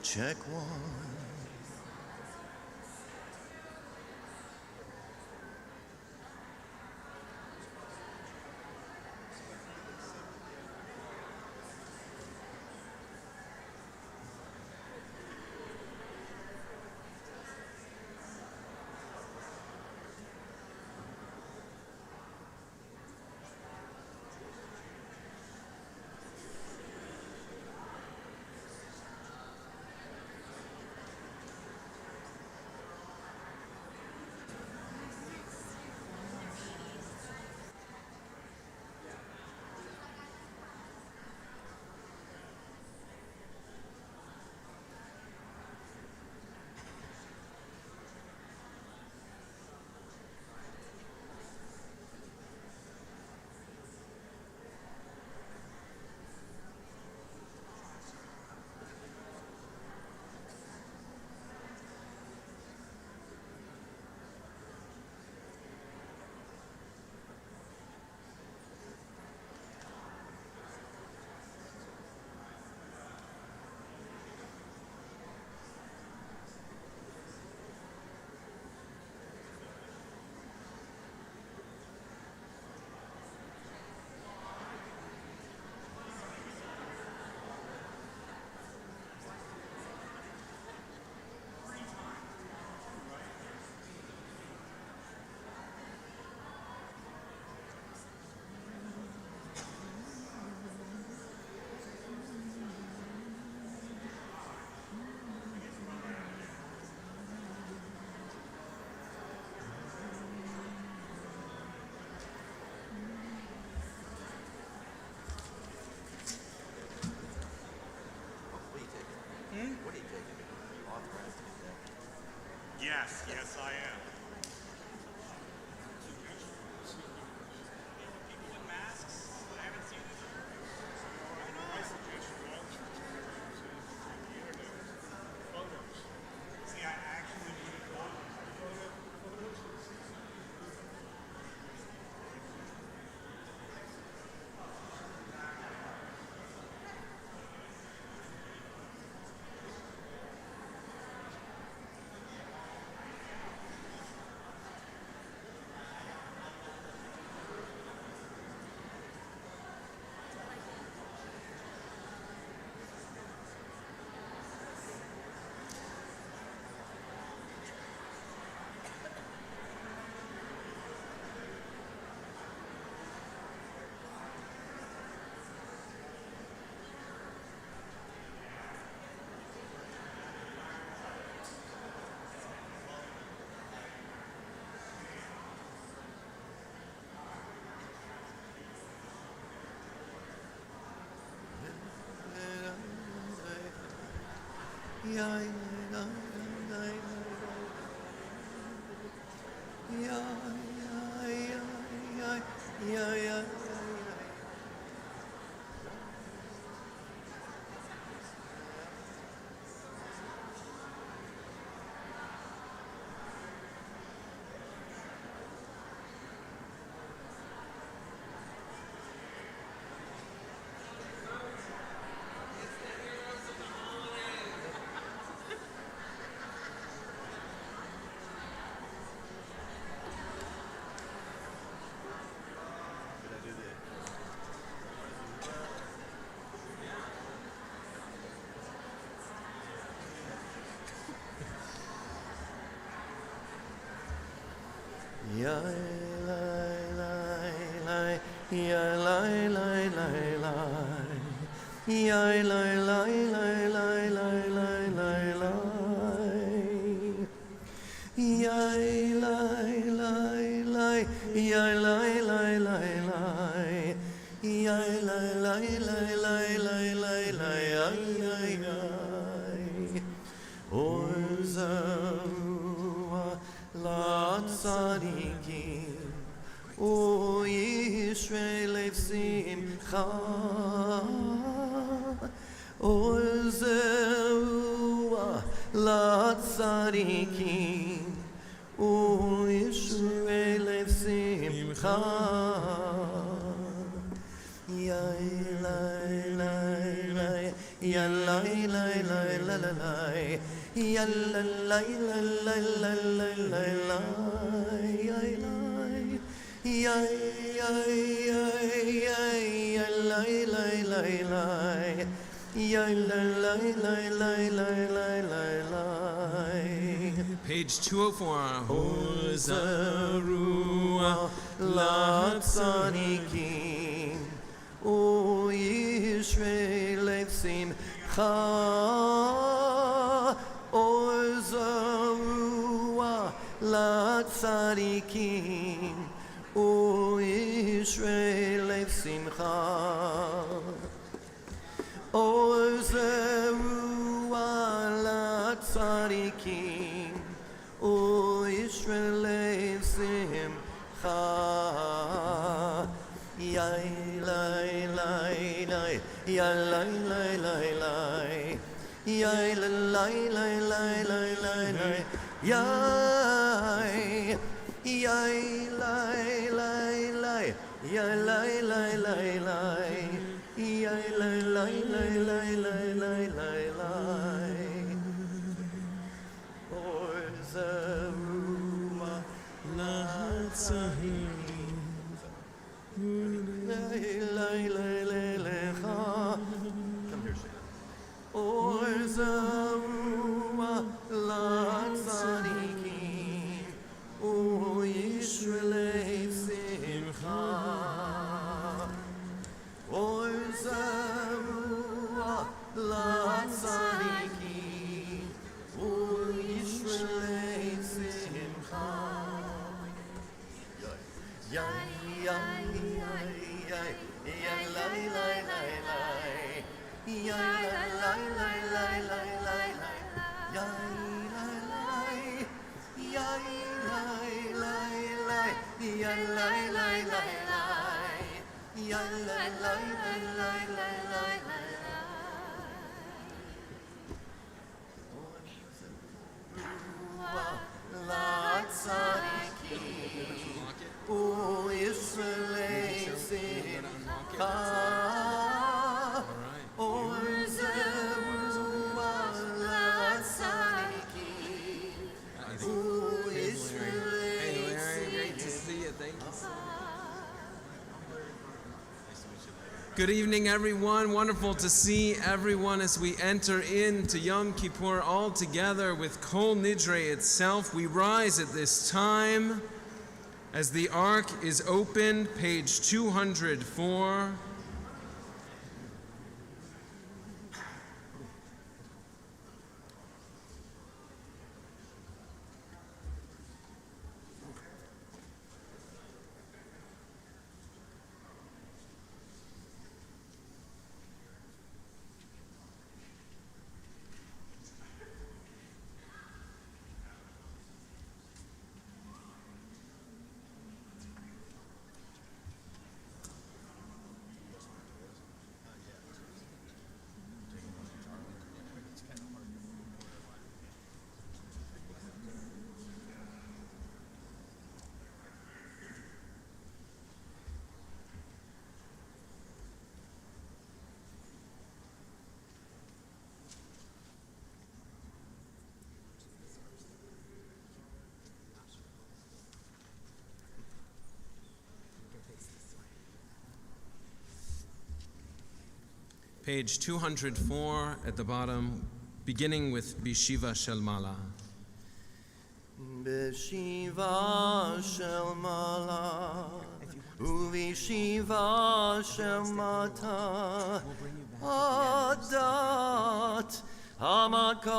Check one. What are you taking? Authorized to do that? Yes, I am. People in masks? I haven't seen this here. I suggest you also use the internet photos. See, I actually need a Photos. O Yisrael Simcha, O Zeruah Latzadikim, O Yisrael Simcha, Yai Lai Lai Lai, Yai Page 204. Hozarua Latzadikim, O Yisrael Simcha, O Zarua Latzadikim, O Yisrael Simcha, O Zarua Latzadikim, O Yisrael Simcha, Yai lai lai lai, Yai lai lai lai lai, Yai lai lai lai lai lai lai, Yai, Yai lai lai lai, Yai lai lai lai lai, Yai lai lai lai lai lai lai lai lai. Orzarua Latzahim, Lai lai lai lecha. Come here, Shana. Orzarua Latzadikim, O Yisrael Simcha. Orzarua Latzadikim, O Yisrael Simcha. Yai, yai, yai, yai, yai, lai, lai, lai, lai. Yai, lai, lai, lai, lai, lai, lai, lai. Yai, lai, lai. Yai, lai, lai, lai. Yai, lai, lai, lai, lai. Yai, lai, lai, lai, lai, lai, lai, lai. Latzadikim, O Yisrael Simcha, O Zarua Latzadikim, O Yisrael Great to see you. Thank you. Nice to meet you. Good evening, everyone. Wonderful to see everyone as we enter into Yom Kippur all together with Kol Nidrei itself. We rise at this time as the Ark is opened, page 204. Page 204 at the bottom, beginning with Bishiva Shel Mala. Beshiva shel mala, uvishiva shel mata, Adath hamakom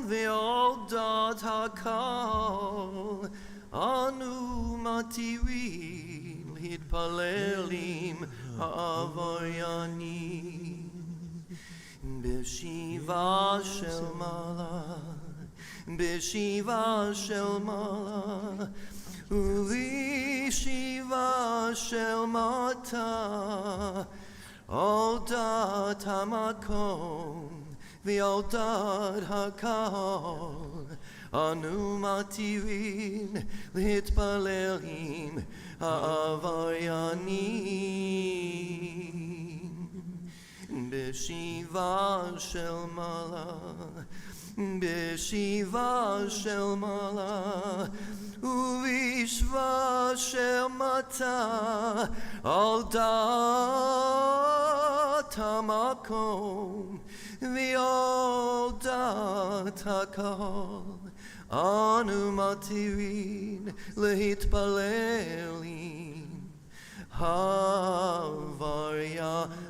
v'odat hakol, anu matirim hitpalelim ha'avoyanim. Beshiva shel mala, Beshiva shel mala, uvishiva shel mata, Odat hamakom v'odat hakol, anu matirin l'hitpalelim ha'avoyanim. בשיבה של מעלה, בשיבה של מעלה, ובשבע של מטה, על דעת המקום, ועל דעת הקהל, אנו מתירים להתפללים. Havaryanim.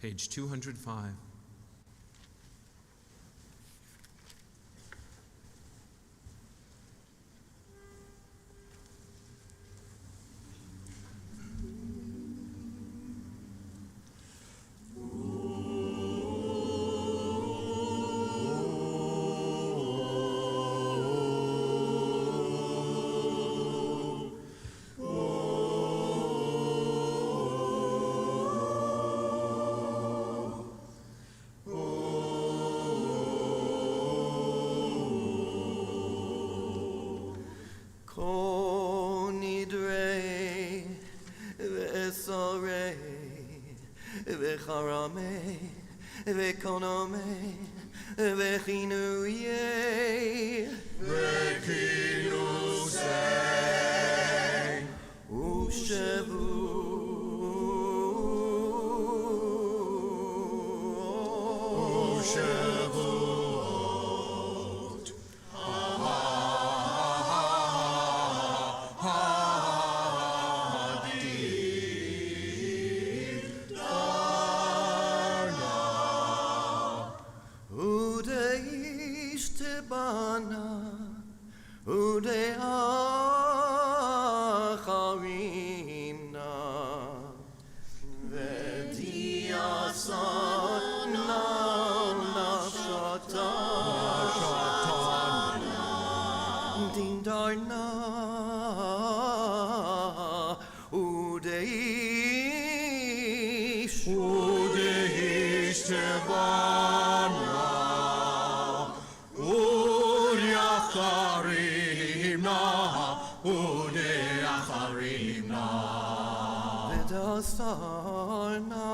Page 205. Kol Nidrei ve'esorei ve'charamei ve'konomei ve'chinuyei Ve'kinusei Shavuot Udeish tebana Udei acharimna V'diasana nafshatana Dindarna Udeish Udeish tebana U'yacharimna U'yacharimna V'dasarna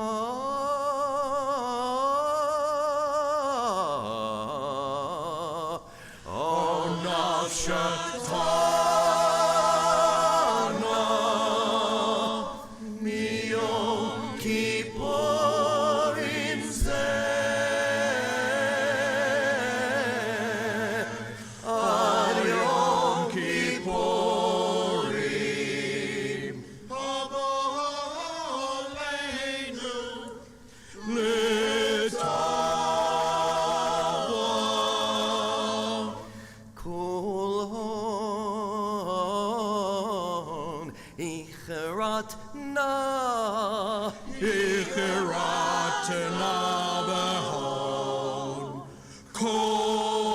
Nafshatana Miyom Kippurim zeh Ad Yom Kippurim Haba Aleinu L'tava Kol hon Icherat na Icheratna behon Kol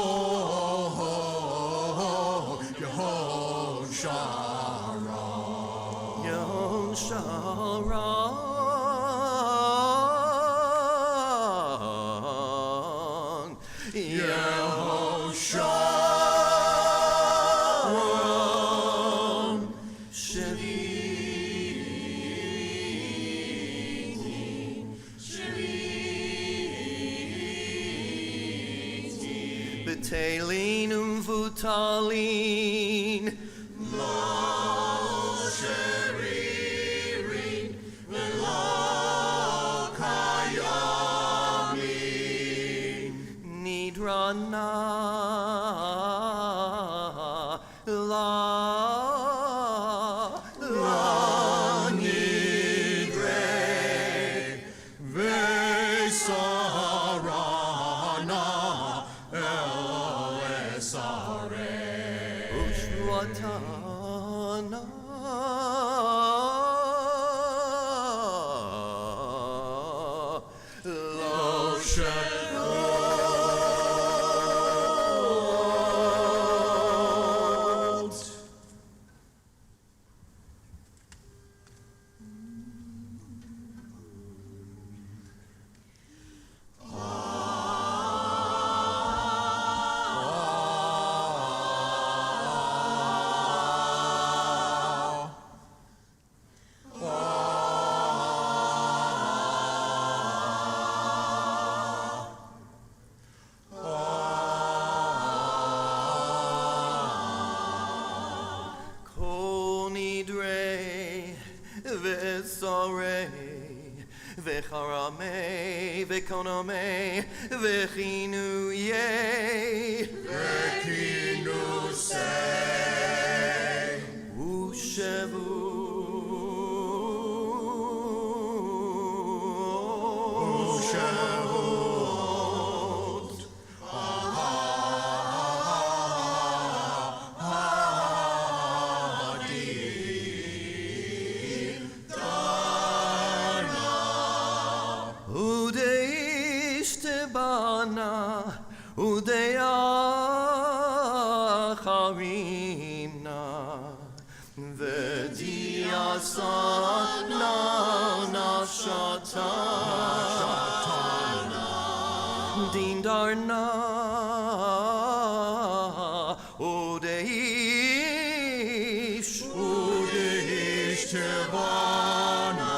Yehon Shara Yom Sharon Yehon Sharon Betelin umvutalin Lo sheririn V'lo kayamin Nidrana la Nidrei Ve'sarana El Esarei Ushwatana Lo Shavuot Kol Nidrei V'sorei V'charamei V'konomei V'chinuyei V'kinusei Ushevu Ushavot Ha'adim Dana Udeishtebana Udeacharina V'diasana Nashatana Din Darna Udeish Udeish Tebana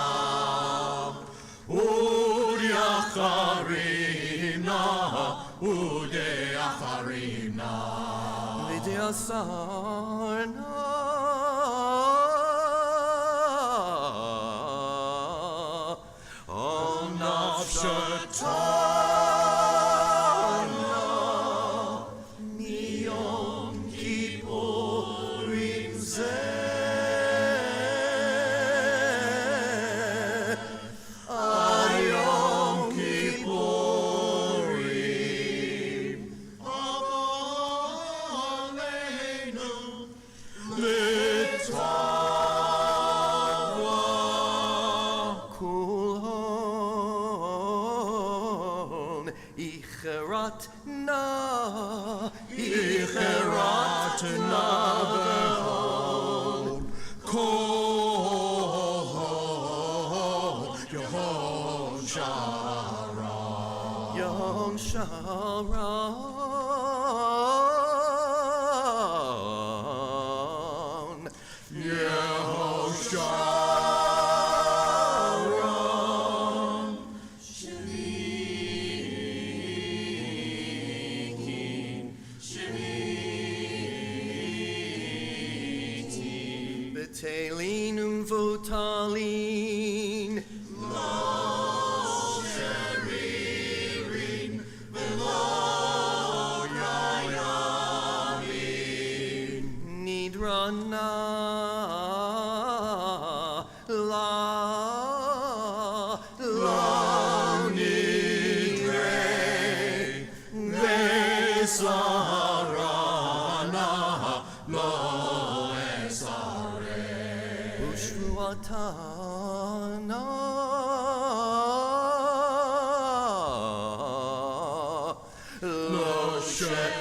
Udiacharina Udiacharina Vidyasarna Om Nafshatana Miyom Kippurim Zeh Ayom Kippurim Aleinu L'tava Kulhon Icherat na Icherat Nabehol Kol Yehon Shara Yom Sharon Yehon Shara Betelin Votalin Sheririn Velo Yayamin Nidrana La Kol Nidrei Vesarana Lo Esarei Ushruatana Lo She'ot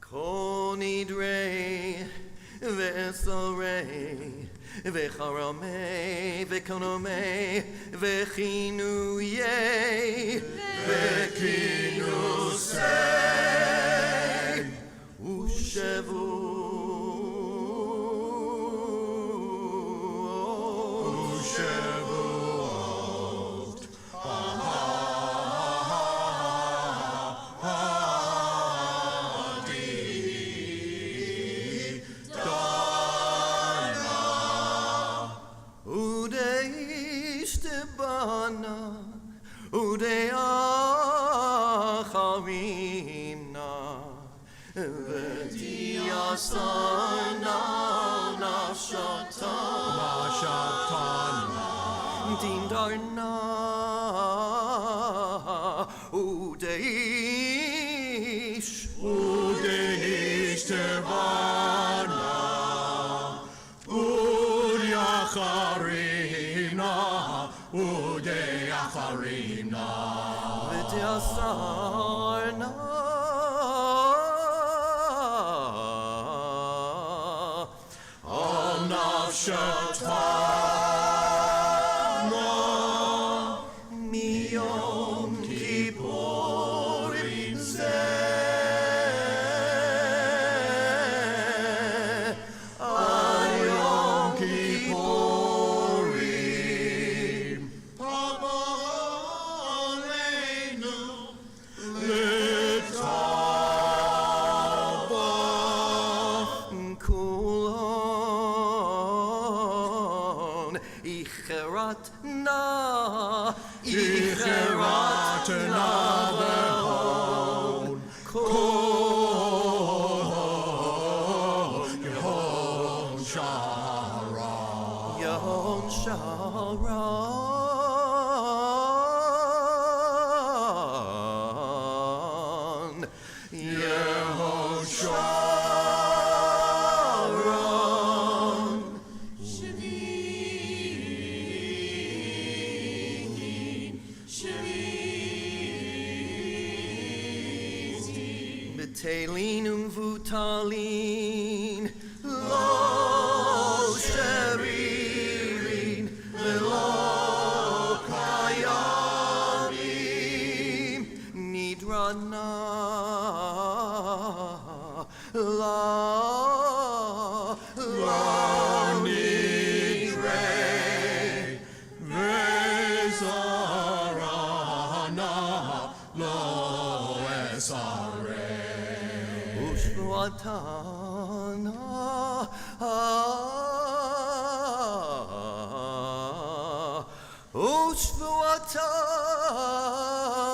Kol Nidrei V'sorei V'charamei V'konomei V'chinuyei V'kinusei Ushevu Ushavuot Ha'adim Dana Udeishtebana Udeacharina V'diasana Nashatana Mashatana Din Darna Udeish Udeish Tebana Udiacharina Udiacharina Basarna Om Nafshatana Miyom Kippurim Zeh Ayom Kippurim Papa Aleinu L'tava Kulon Icherat na V'hon Kol Yehon Sharon Yehon Sharon Betalin Vutalin Lo Sheririn Velo Kayamim Nidrana La Nidrei Vezarana Lo Esare Ushvatana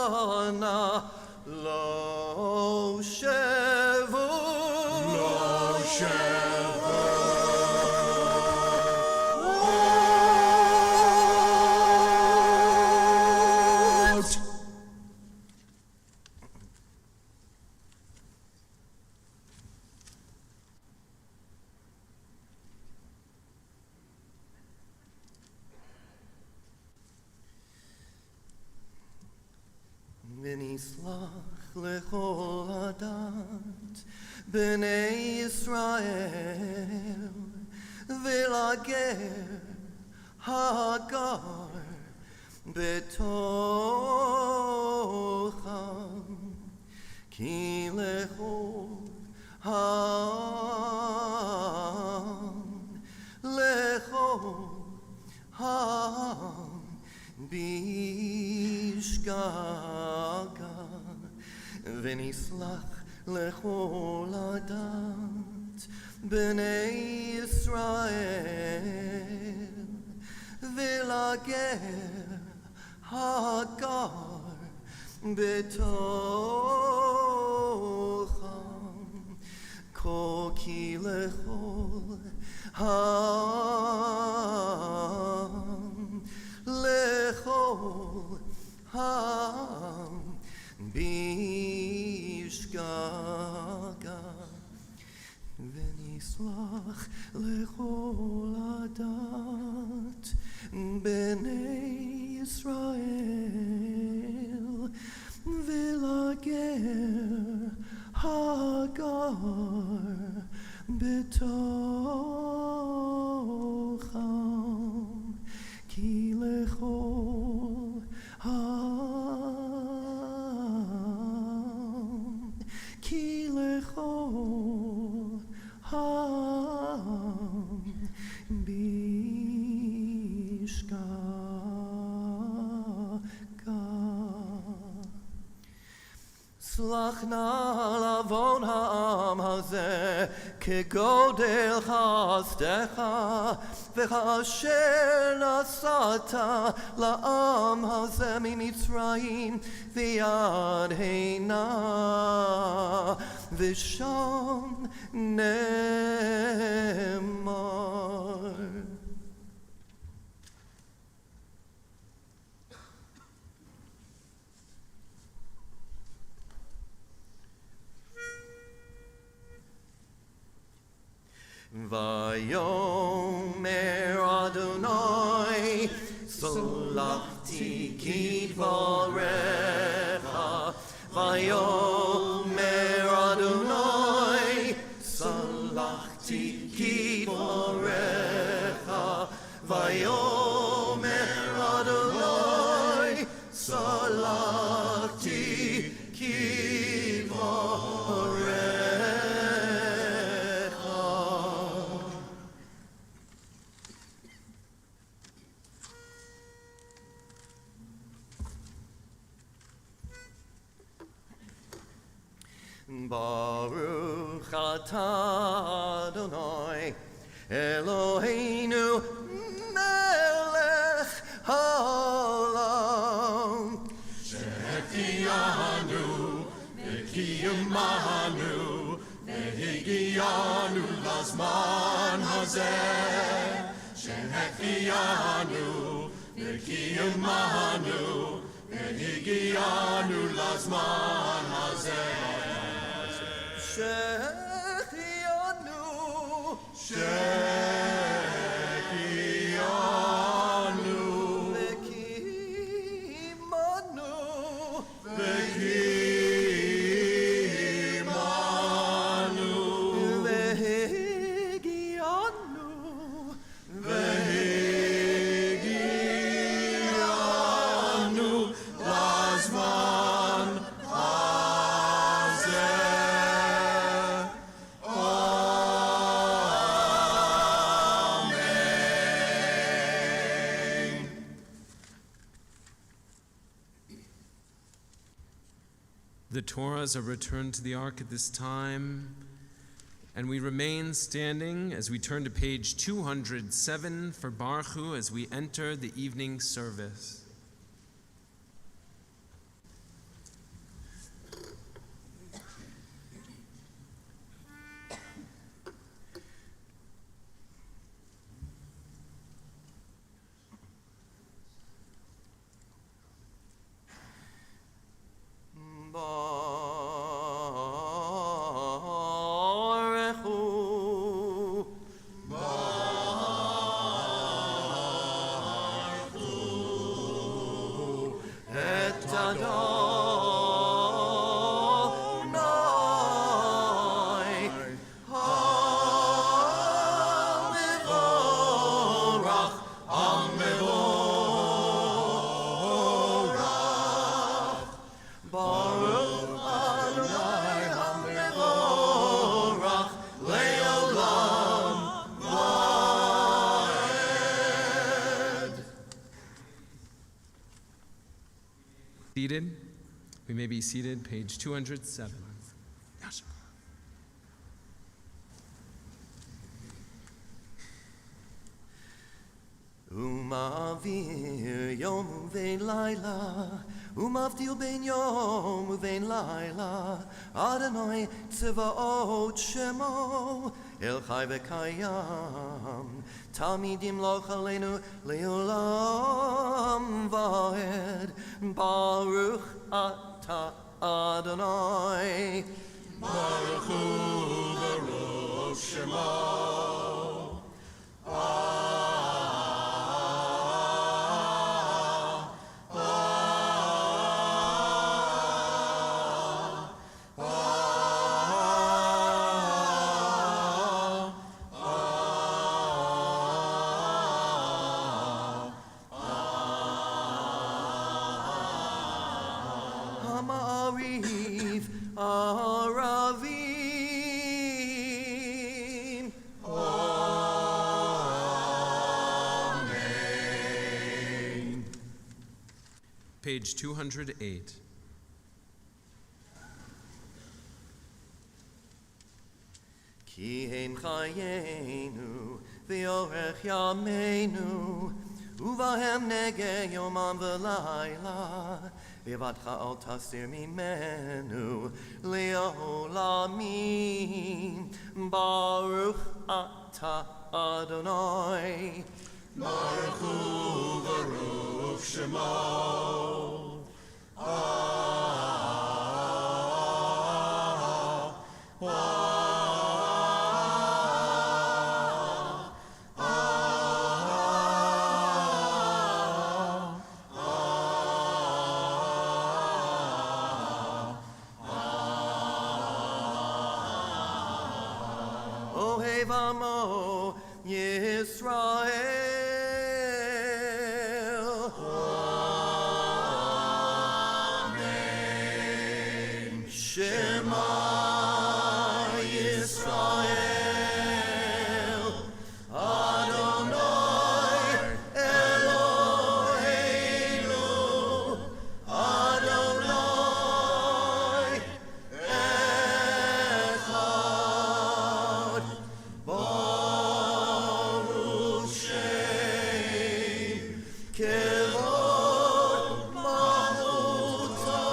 Ushvatana Lo Shevu V'nislach lechol adat b'nei Yisrael v'lager hagar betocham ki lechol ham bishgaga v'nislach lechol adat b'nei Yisrael v'lager hagar betocham kol ki lechol ham lechol ham bishgaga v'nislach lechol adat b'nei Yisrael v'lager hagar betocham ki lechol ham ki lechol ham bishgaga Slach na lavon ha'am hazeh kegodel chasdecha v'chasher nasata la'am hazeh mimitzrayim v'yad heina v'sham nemar Vayomer Adonai Solachti Kidvarecha Vayomer Adonai, Salachti Kidvarecha. Vayomer Adonai, Salachti Kidvarecha. Baruch atah Adonai, Eloheinu melech haolam. Shehechianu, v'kiyamanu, v'higianu lazman hazeh. Shehechianu, v'kiyamanu, v'higianu lazman hazeh. Shechianu, Shechianu, v'kimanu, v'kimanu, v'higianu, v'higianu lazman hazeh. The Torahs are returned to the ark at this time, and we remain standing as we turn to page 207 for Baruch Hu as we enter the evening service. Baruch Hu. Et Adonai HaMevorach, HaMevorach. Baruch Adonai HaMevorach Le'olam Va'ed. Seated? We may be seated, page 207. Umavir yom uvein laila, umavdil ben yom uvein laila. Adonai tzvaot shemo, el chai v'kayam. Talmidim lo chalenu leolam va'ed. Baruch atah Adonai. Baruch Hu, Baruch Shemo. Ha'ma'ariv aravim. Page 208. Ki hem chayenu v'yorech yameinu uvahem nege yomam v'layla v'vatcha al tasir mimenu le'olamim. Baruch atah Adonai. Baruch Hu, Baruch Shemo. Ohev Amo Yisrael. Amen. Shema Yisrael, Adonai Eloheinu, Adonai Echad, Baruch Shem Kevod Malchuto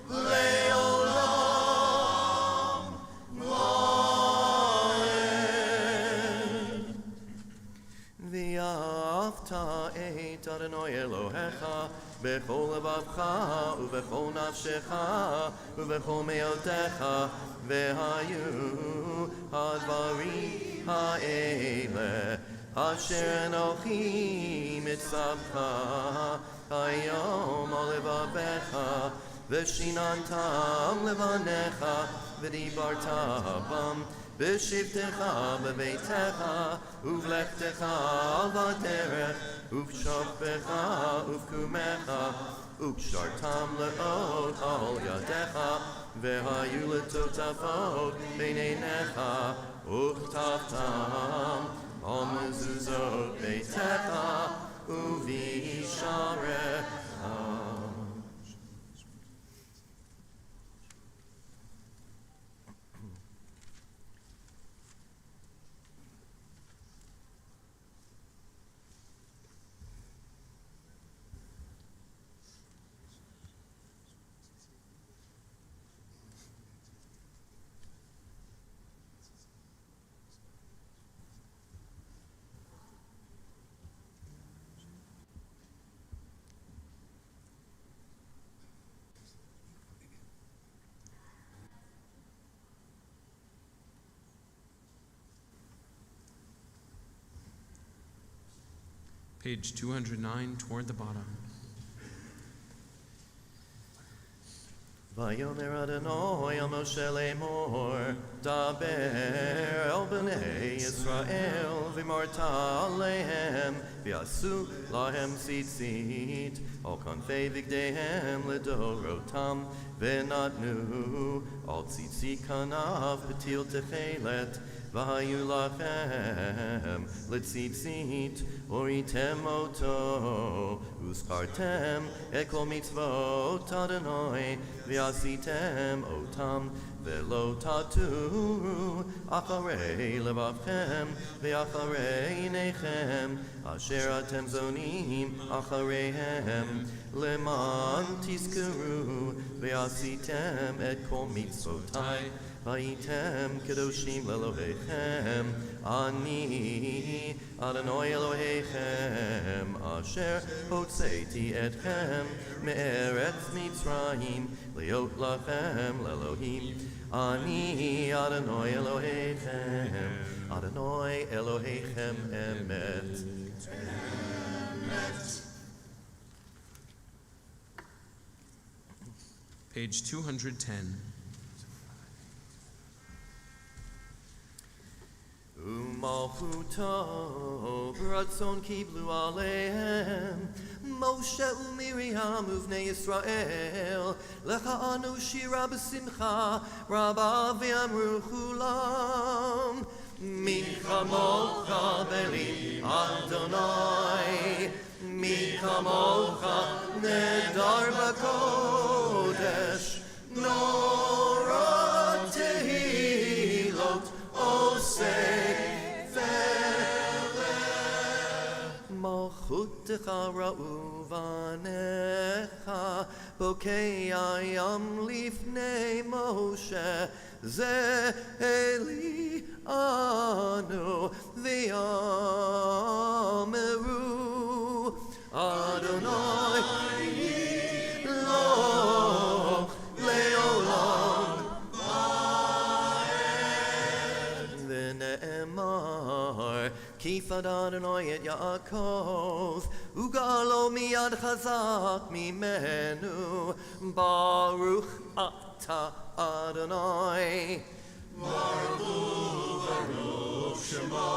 Leolam Vaed. V'yafta et Adonai Elohecha b'chol levavcha u'b'chol nafshecha u'b'chol me'otecha v'hayu hadvarim ha'ele asher anochi mitzavcha hayom al levavecha v'shinantam levanecha v'dibarta bam B'shivtecha b'beitecha uvlechtecha al v'derech uv'shofecha uv'kumecha uv'shartam le'od al yadecha v'hayu letotafot b'neinecha uchtaftam al mezuzot beitecha uv'isharecha. Page 209 toward the bottom. Vayomer Adonai el Moshe lemor, daber el bnei Yisrael, v'marta alehem, v'yasu lahem tzitzit, al kanfei vigdehem ledorotam, v'natnu, al tzitzit kanav petil techelet, v'hayu lachem letzitzit, oritem oto, uzkartem et kol mitzvot Adonai, v'yasitem otam, ve'lo taturu, acharei levavchem, ve'acharei nechem, asher atem zonim, achareihem, leman tizkeru, ve'yasitem et kol mitzvotai, Vaitem kedoshim lelohechem, ani Adonai Elohechem, asher hotzeiti etchem me'eretz Mitzrayim, liot lachem lelohim, ani Adonai Elohechem, Adonai Elohechem emet. Page 210. Umalchuto b'ratzon kiblu alehem Moshe u'Miriam uvnei Yisrael lecha anu shira b'simcha rabba v'amru chulam mi chamocha beli Adonai mi chamocha nedar b'kodesh nora tehilot osei Malchutecha ra'uvanecha bokei ayam lifnei Moshe ze eli anu v'yameru Adonai lo leolam v'ne'emar Kifad Adonai et Yaakov, ugalo miyad chazak mimenu, Baruch ata Adonai, Baruch Hu, Baruch Shemo.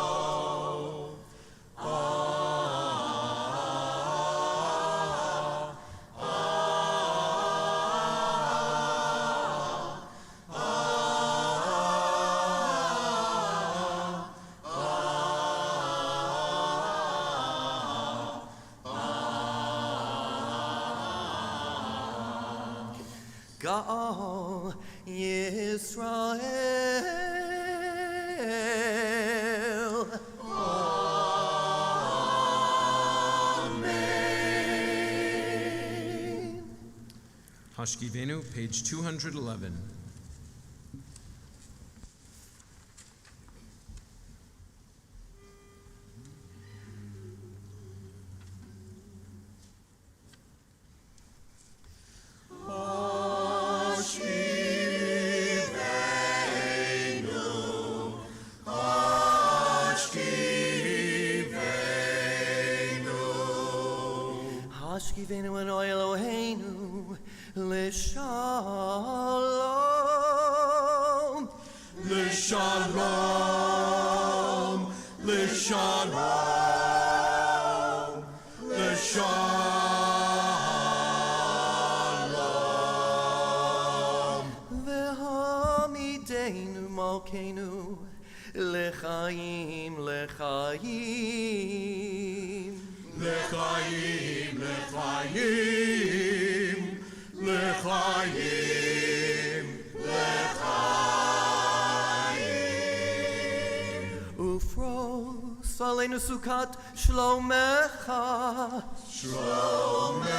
Ga'al Yisrael. Amen. Hashkivenu, page 211. Hashkivenu and Eloheinu L'Shalom. L'Shalom, L'Shalom, L'Shalom. V'hamidenu Malkeinu L'chaim, L'chaim. L'chaim, L'chaim, L'chaim, L'chaim. Ufros Aleinu Sukat Shlomecha. Shlomecha.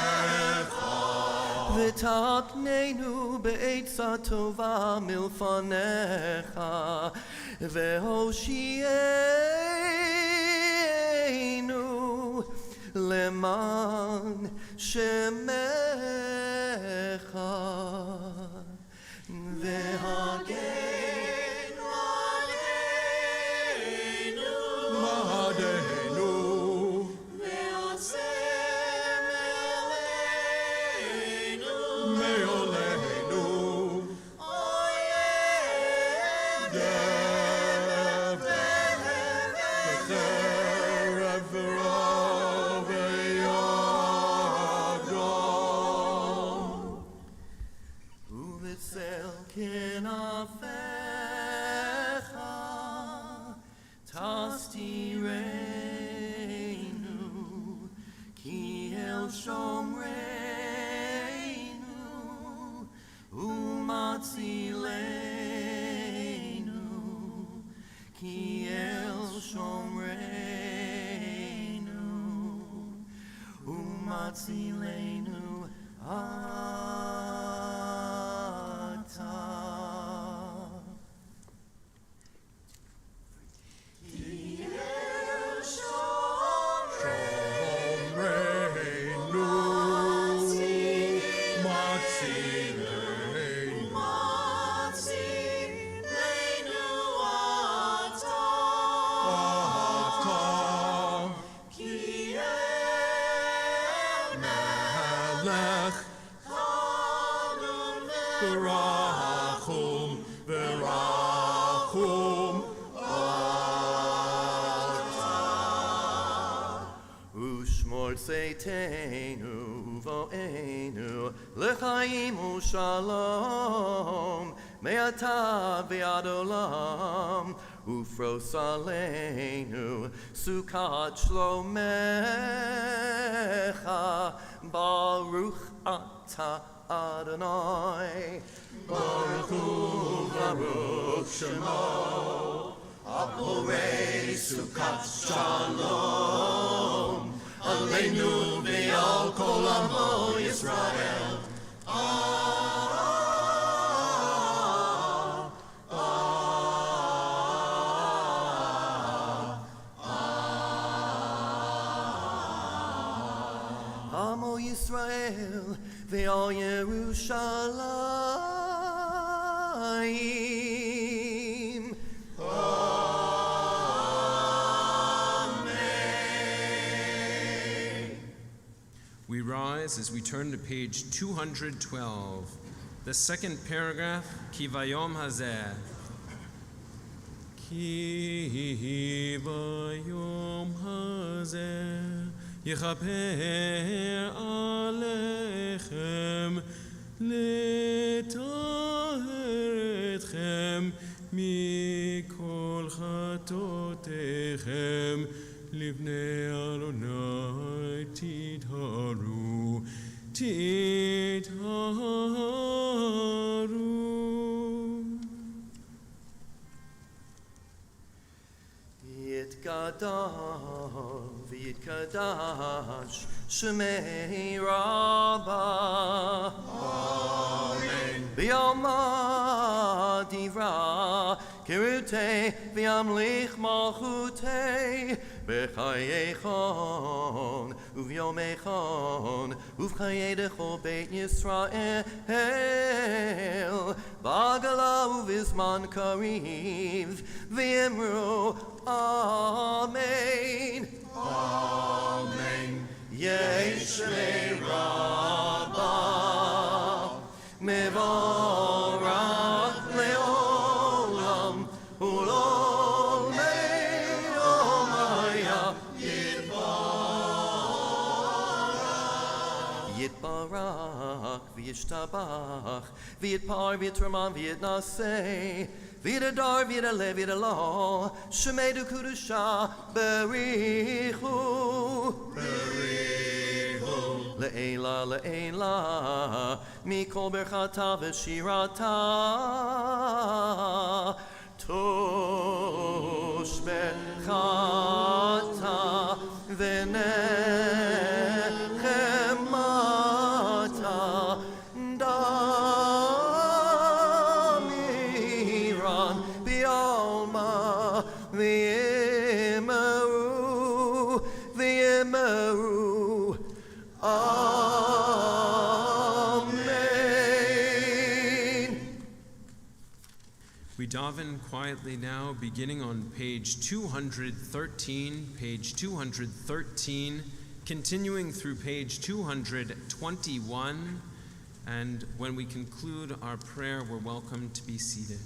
V'taknenu be'etza tova milfanecha. V'hoshienu leman shemecha. V'hagenu aleinu Mahadenu, ve'asem eleinu Meolenu, oyed Cherev v'rov v'yadom. Uvitzel kinafecha tastirenu ki el shomreinu umatzilenu ki el shomreinu umatzilenu ata. Shomreinu, Matzilenu, Ata, Melech, Verachum, Verachum, Ushmor seitenu vo'enu l'chaim u'shalom me'ata ve'ad olam ufros aleinu sukat shlomecha baruch ata Adonai Baruch Hu, Baruch Shemo, Aporei Sukat Shalom, Aleinu ve'al kol amo Yisrael. Amo Yisrael ve'al Yerushalayim. We rise as we turn to page 212, the second paragraph, Ki Vayom Hazeh. כי ביום הזה יכפר עליכם לטהר אתכם מכל חטאותיכם לבני אדוני תטהרו יתקדש ויתקדש שמי רבה ביום הדירה כרותי וימליך מלכותי בחייכון וביומכון ובחיי דכל בית ישראל בעגלה ובזמן קריב ואמרו אמן Amen. יש רבה מבורך לעולם ולעולמי עולמיה יתברך וישתבח ויתפאר ויתרומם ויתנשא ויתהדר ויתעלה ויתעלה שמי דקדושה בריחו לעילה לעילה מכל ברכתה ושירתה תושבחתה ונחמתה דמירן בעלמה ויאמרו We daven quietly now, beginning on page 213, continuing through page 221, and when we conclude our prayer, we're welcome to be seated.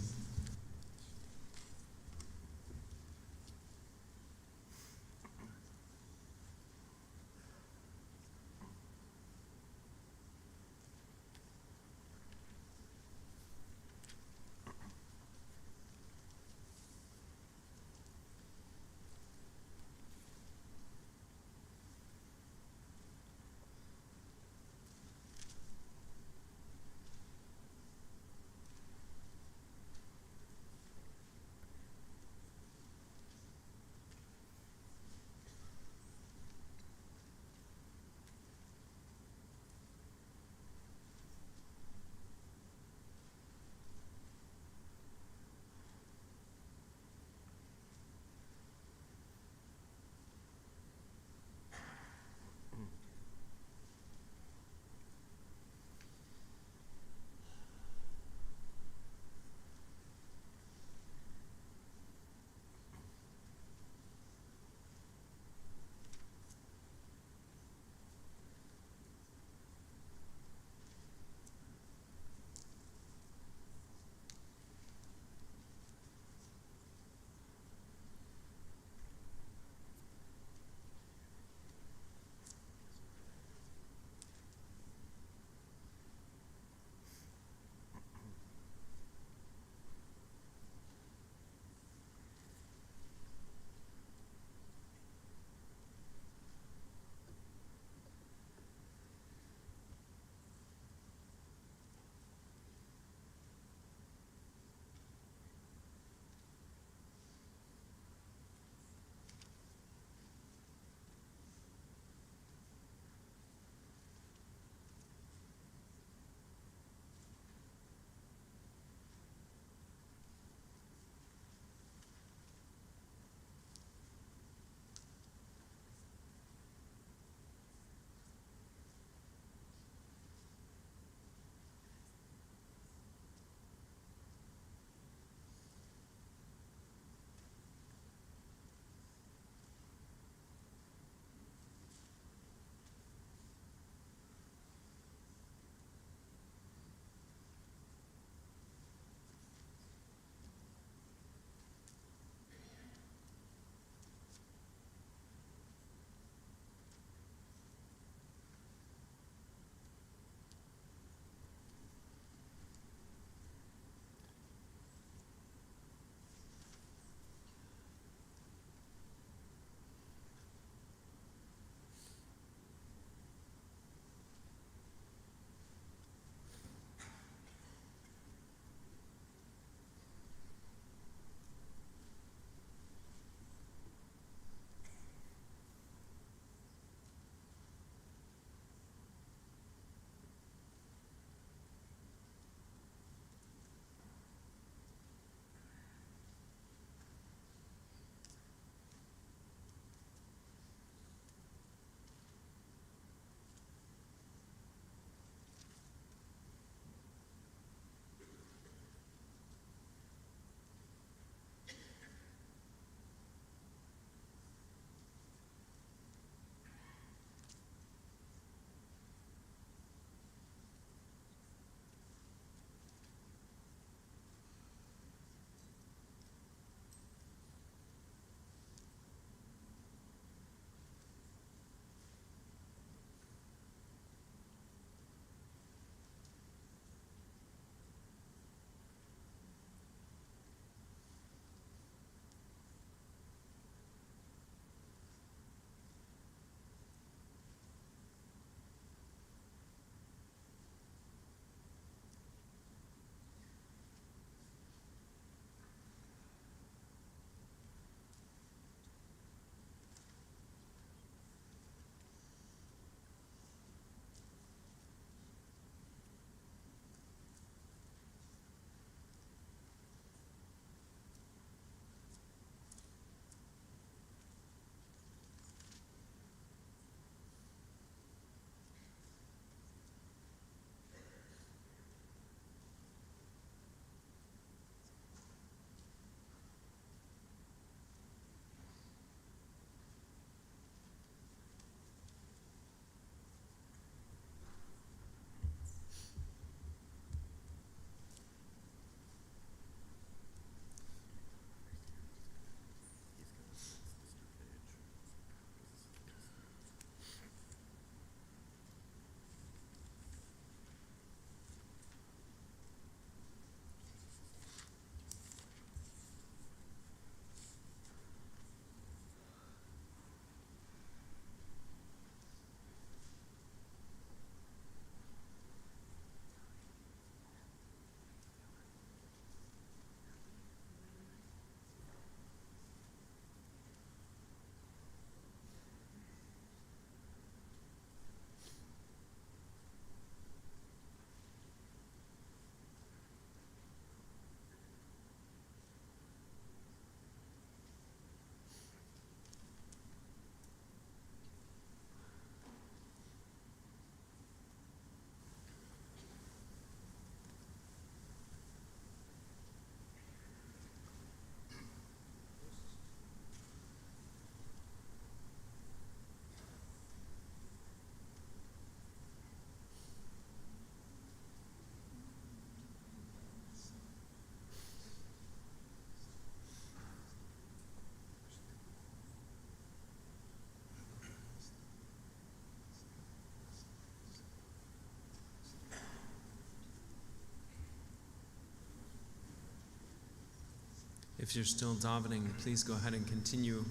If you're still davening, please go ahead and continue.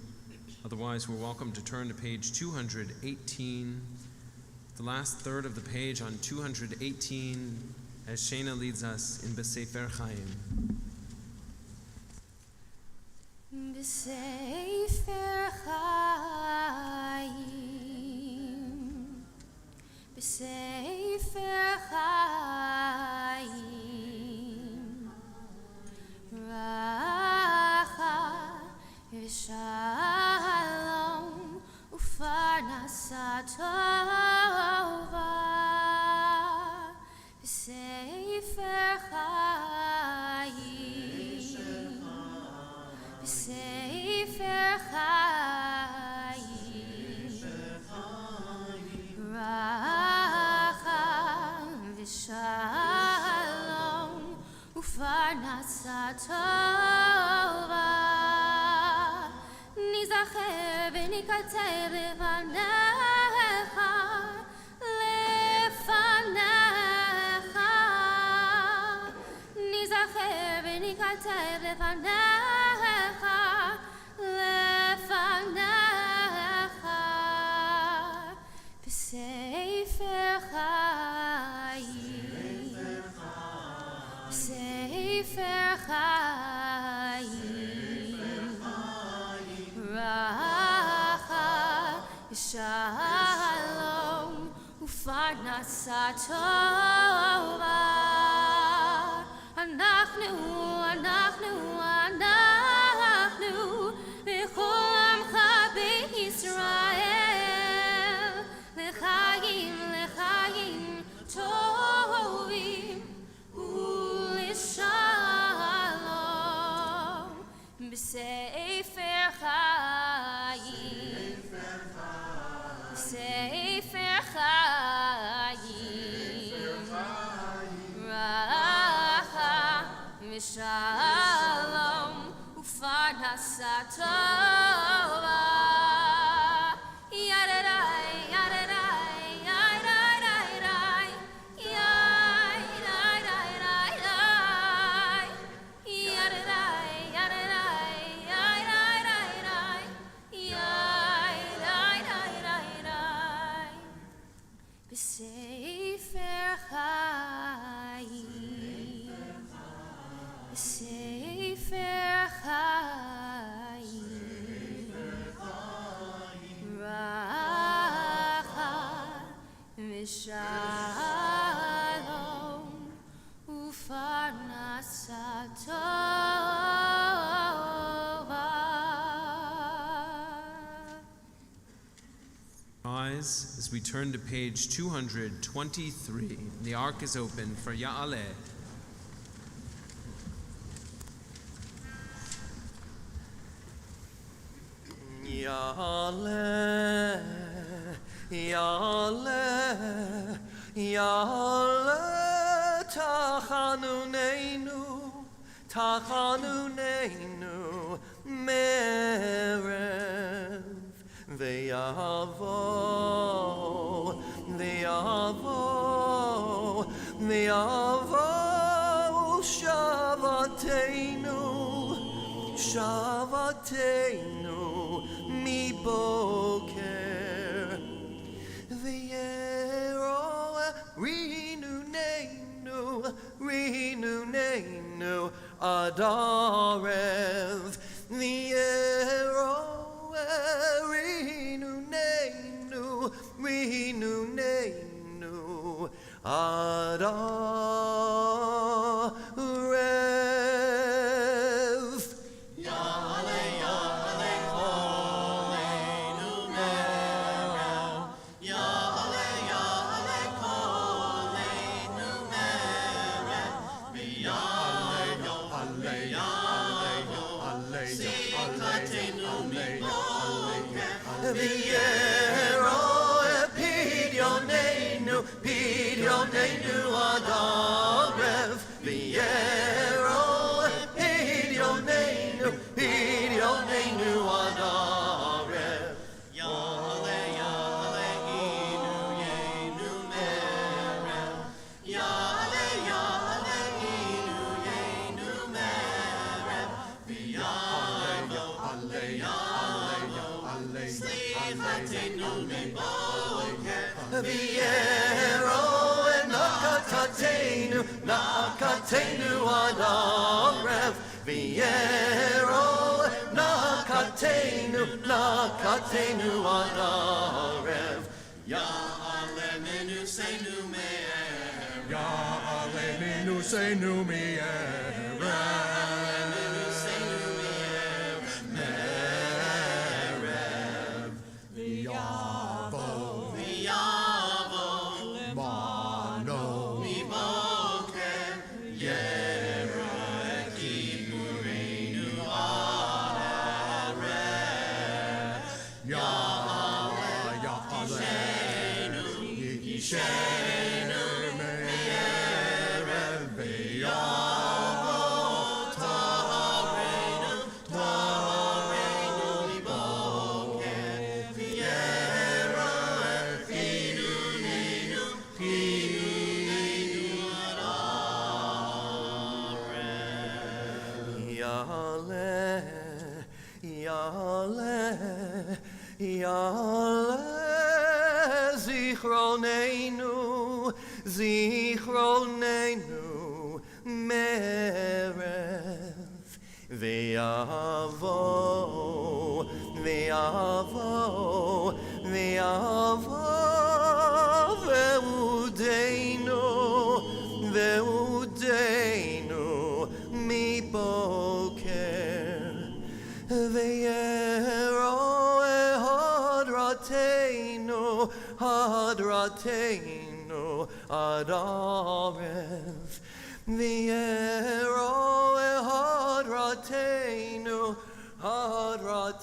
Otherwise, we're welcome to turn to page 218, the last third of the page on 218, as Shana leads us in B'Sefer Chaim. B'Sefer Chaim, B'Sefer Chaim, Racha v'Shalom u'Parnasa tova, B'Sefer Chaim, B'Sefer Chaim, Racha v'Shalom u'Parnasa tova, Nizacher v'nikater lefanecha, lefanecha, Nizacher v'nikater lefanecha, lefanecha, B'Sefer Chaim, B'Sefer Chaim, Racha v'Shalom u'Parnasa tova, אנחנו וכל עמך בישראל, לחיים טובים ולשלום, בספר חיים, בספר חיים, רחה ושלום ופרנסה טובה, ידעי, ידעי, ידעי, בספר חיים, בספר חיים, רחה ושלום ופרנסה טובה. Rise as we turn to page 223. The ark is open for Ya'aleh. Ya'aleh, Ya'aleh, Ya'aleh, Tachanunenu, Merev, Ve'yavo, Shavatenu, mi boker, v'yero rinunenu, adarev, v'yero rinunenu, adarev. Pidionenu adarev, v'yero pidionenu adarev. Yale, yale, inu yenu merev. Yale, yale, inu yenu merev. Viero Nakatatenu Adarev Viero Nakatenu Adarev Ya'alemenu seinu me'erev. Ya'alemenu seinu me'erev. Ya'alemenu seinu me'erev. V'yavo V'yavo mano miboker yereh kipureinu adarev. Ya'alenu Yishenu me'erev v'yavo Tahareinu miboker yereh kinuneinu Yale Zichronenu Merev Ve'avo Ve'udeinu Mi Boker Ve'ero Hadrateinu Adarev Viero Hadrateinu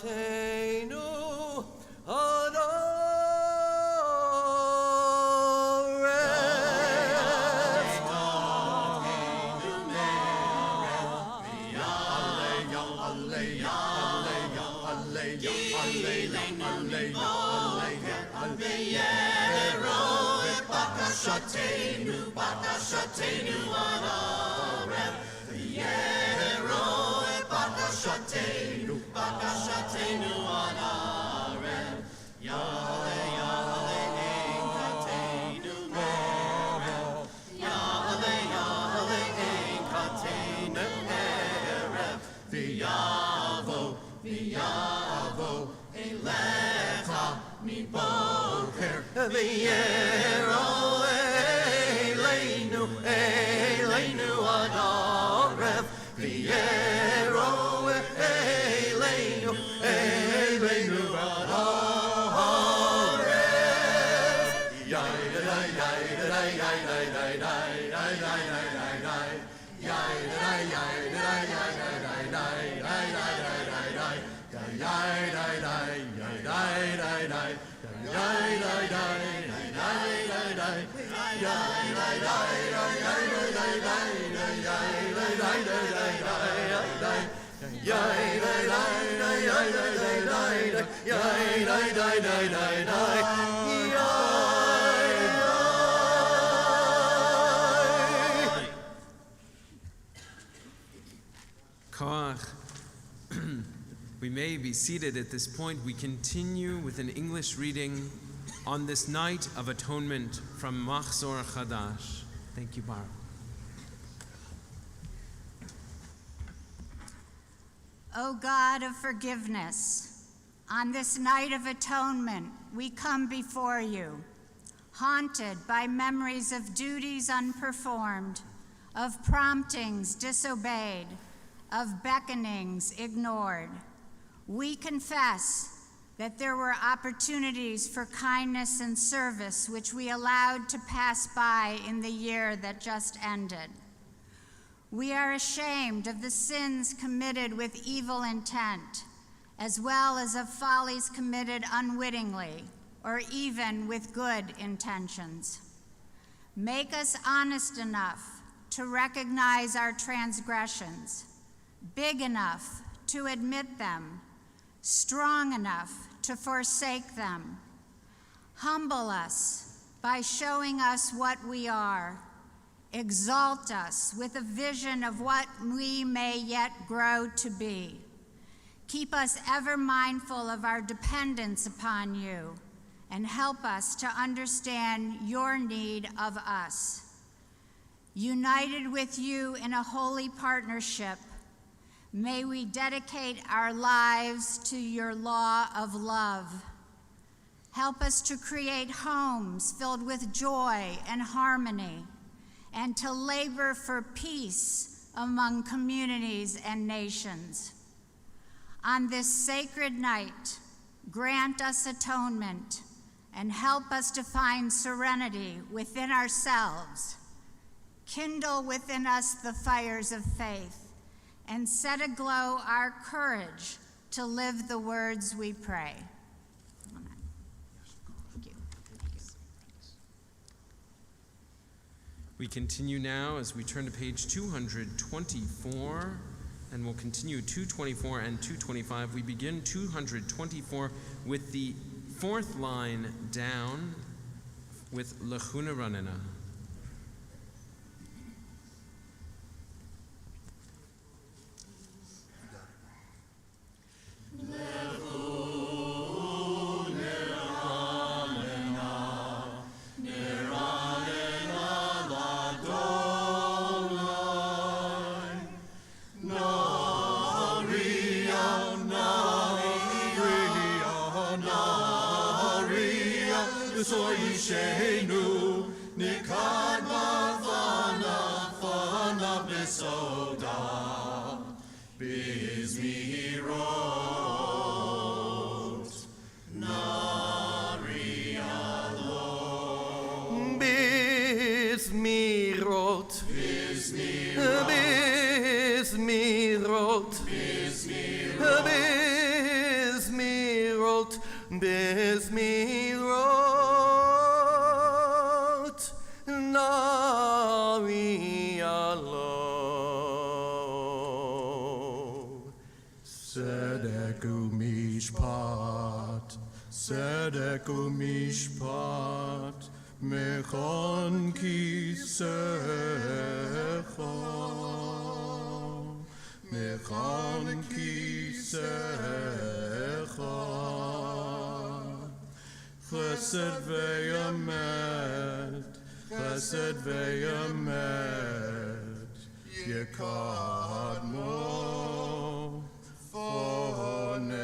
Bakashatenu adarev. V'yero bakashatenu adarev. Yale enkatenu merev. Yale enkatenu merev. V'yavo elecha miboker. Viero Eleinu Adarev Viero Eleinu Adarev Koach. We may be seated at this point. We continue with an English reading on this night of atonement from Machzor Chadash. Thank you, Baruch. O God of forgiveness, on this night of atonement, we come before you, haunted by memories of duties unperformed, of promptings disobeyed, of beckonings ignored. We confess that there were opportunities for kindness and service which we allowed to pass by in the year that just ended. We are ashamed of the sins committed with evil intent, as well as of follies committed unwittingly, or even with good intentions. Make us honest enough to recognize our transgressions, big enough to admit them, strong enough to forsake them. Humble us by showing us what we are. Exalt us with a vision of what we may yet grow to be. Keep us ever mindful of our dependence upon you and help us to understand your need of us. United with you in a holy partnership, may we dedicate our lives to your law of love. Help us to create homes filled with joy and harmony, and to labor for peace among communities and nations. On this sacred night, grant us atonement and help us to find serenity within ourselves. Kindle within us the fires of faith and set aglow our courage to live the words we pray. Amen. Thank you. We continue now as we turn to page 224, and we'll continue 224 and 225. We begin 224 with the fourth line down with Lechuna Ranena. Tzedek u'mishpat mechon kisecha mechon kisecha chesed ve'emet yekadmo fonecha.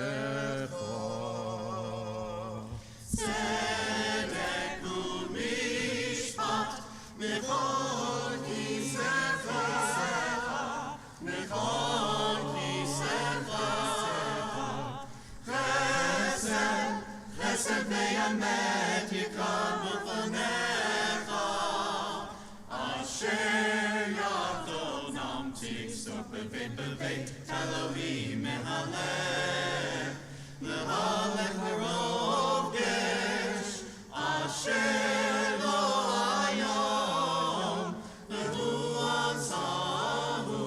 Elohim mehalech, mehalech merov gesh, asher lo hayom, lehu asahu,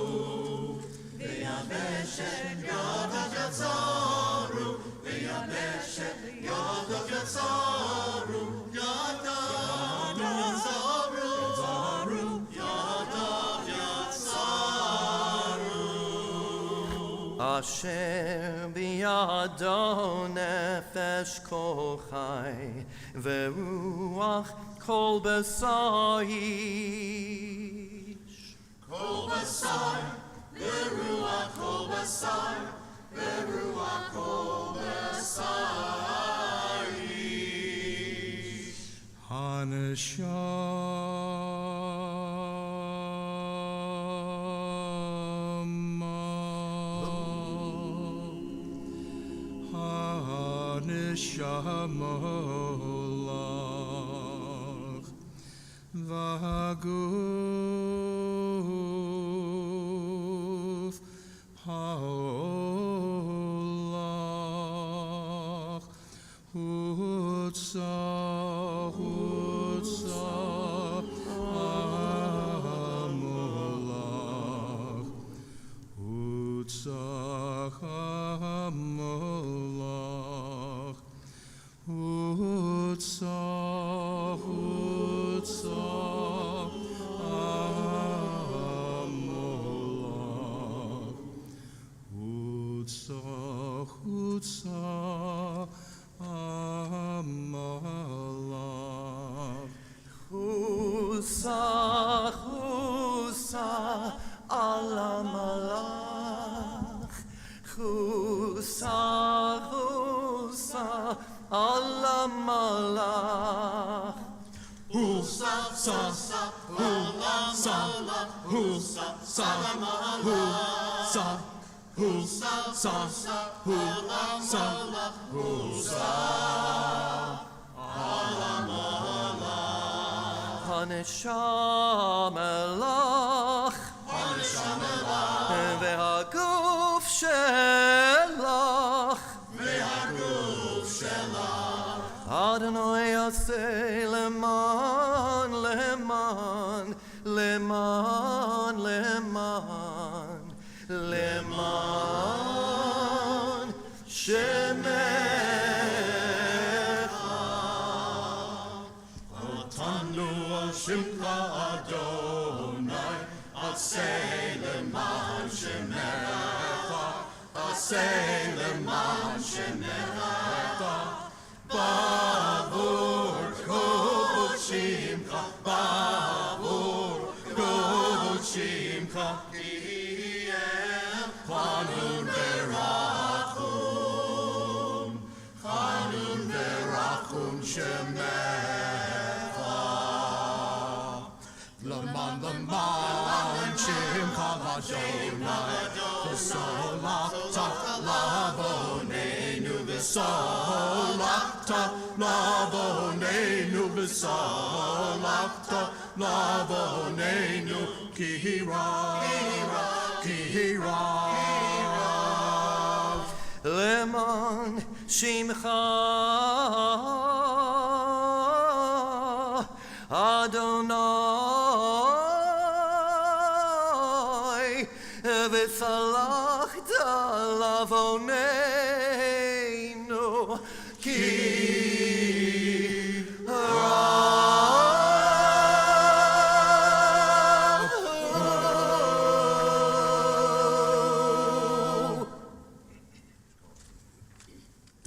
v'yabeshet yadav yatzaru, v'yabeshet yadav yatzaru, yadav yatzaru, yadav yatzaru. Asher biyado nefesh kol chai veruach kol basarish. Kol basar veruach kol basar veruach kol basarish. Neshamolach v'haguf haolach hutzah hamolach hutzah hamolach hutzah hamolach hutzah hamolach. ala malach, chusa, chusa, ala malach. Husa, sa, sa, husa, sa, husa, sa, husa, husa, sa, husa, husa. Haneshamelach, והגוף שלך, Adonai yaseh leman, leman, leman, leman, leman, shemecha. Otanu Shimcha Adonai, Aseh leman shemecha, Aseh leman shemecha, Bavur Kovot Shimcha, Bavur Kovot Shimcha, Chanun Verachum, Chanun Verachum shemecha. Leman, leman, Shimcha Adonai, v'solachta lavoneinu, v'solachta lavoneinu, v'solachta lavoneinu, kihira, kihira. Leman shimcha Adonai, v'salachta lavoneinu,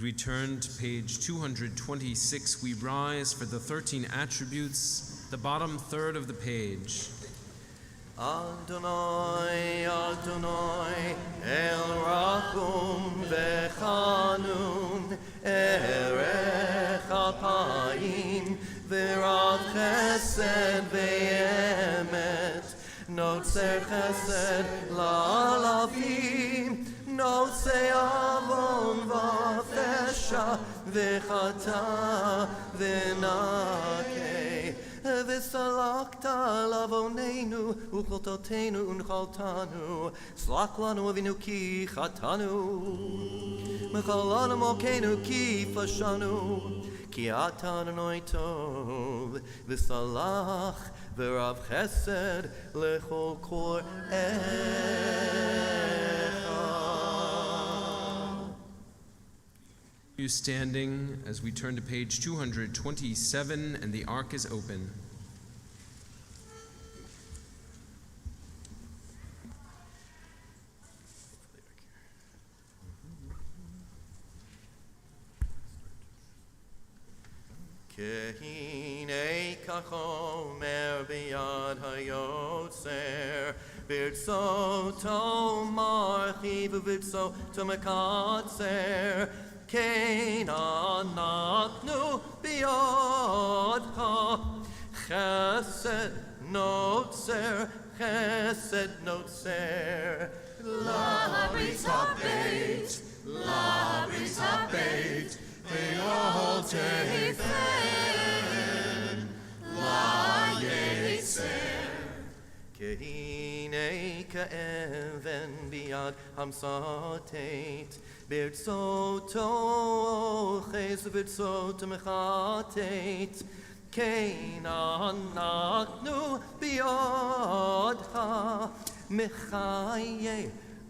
We turn to page 226. We rise for the 13 attributes, the bottom third of the page. Adonai, Adonai, El Rachum v'Chanun, Erech Apayim, v'Rav Chesed v'Emet, Notzer Chesed la'alafim, Notzer Avon v'Fesha, v'Chata v'Nakeh. V'salakta lavonenu uchototenu unchaltanu slach lanu avinu ki chatanu mechalanu mokenu ki fashanu ki ata Adonai tov v'salach v'rav chesed lechol kor echa. You standing as we turn to page 227 and the ark is open. Kehine kachomer biyad hayotzer birtzoto marchiv v'birtzoto mekatzer Keina naknu biyadcha chesed notzer La brita beit, la brita beit, Be'ol tefen, la yetzer. Kehine ka'even biyad hamsatet Birtzoto ches birtzoto mechatet Keina naknu biyadcha mechaye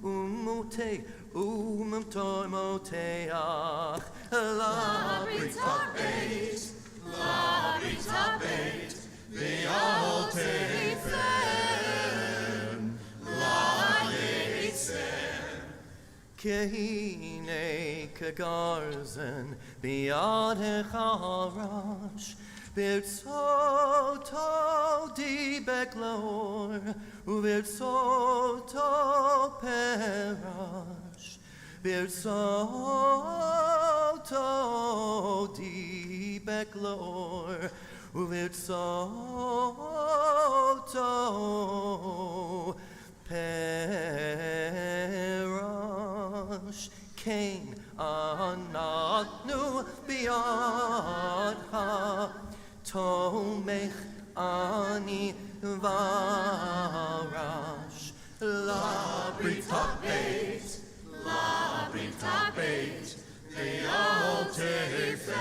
umote umtoimoteach la brita beit, la brita beit, Be'ol tefen, la yetzer. Kehine kagarzen biyad hecharash Birzoto di beglor, Birzoto perash, Birzoto di beglor, Birzoto perash. Cain anaknu biadha, Tomech ani varash. La brita beit, La brita beit, Le'al tefen,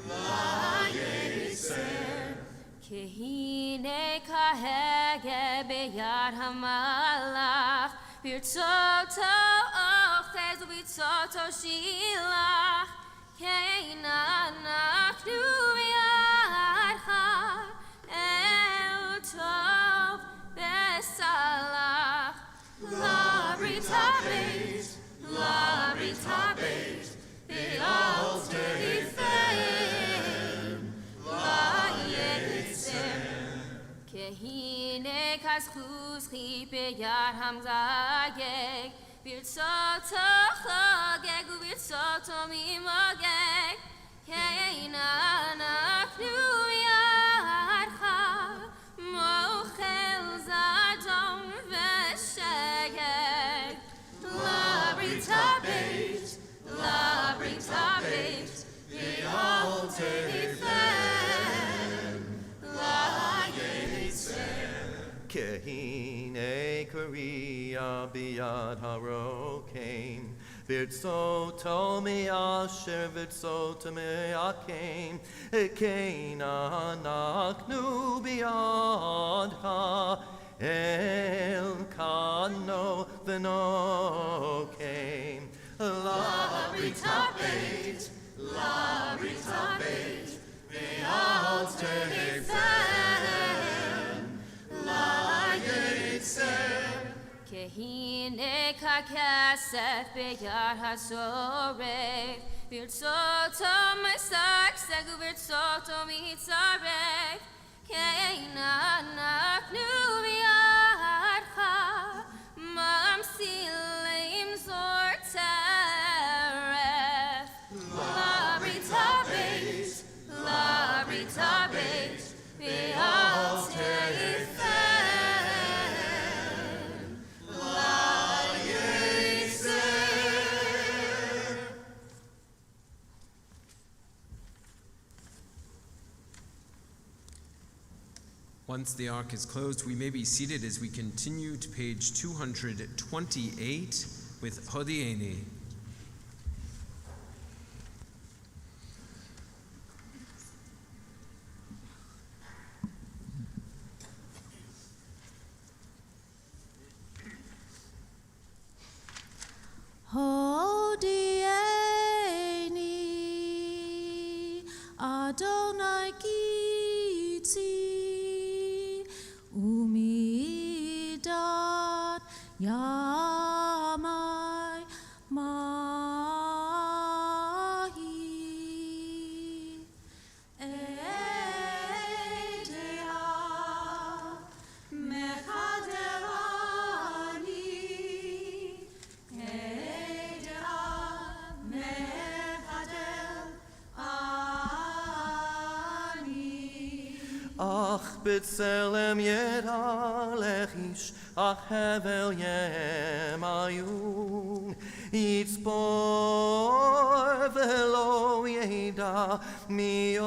La yetzer. Kehine kahege beyad hamalach, Birtzoto ochez u'birtzoto shilach, Keinanachnu b'yadcha, El tov v'salach. La brita beit, La brita beit, Le'al tefen, La yetzer. Kehine kaschuzchi beyad hamzageg, Birtzoto chogeg u'birtzoto mimogeg, Keinanachnu b'yadcha, Mochel zadom v'shegeg. La brita beit, La brita beit, Le'al tefen, La yetzer. Kehine korea biyad harokein, Birtzoto me'asher, Birtzoto me'akein, Kein anaknu biyadha, El kano v'nokein. La brita beit, La brita beit, Le'al tefen, La yetzer. Kehine kakesef beyad hasoref, Birtzoto mesakseg u'birtzoto mitzaref, Keinanachnu b'yadcha, Mamsilim zor teref. La brita beit, La brita beit, Le'al tefen, La yetzer. Once the ark is closed, we may be seated as we continue to page 228 with Hodieni. Hodieni, Adonai Kitzi, Umidat Yamai Mahi, Edea Mechaderani, Edea Mechadel Ani. Ach b'tselem yedalech ish, ach hevel yemayun, yitzpor velo yeda miosfam.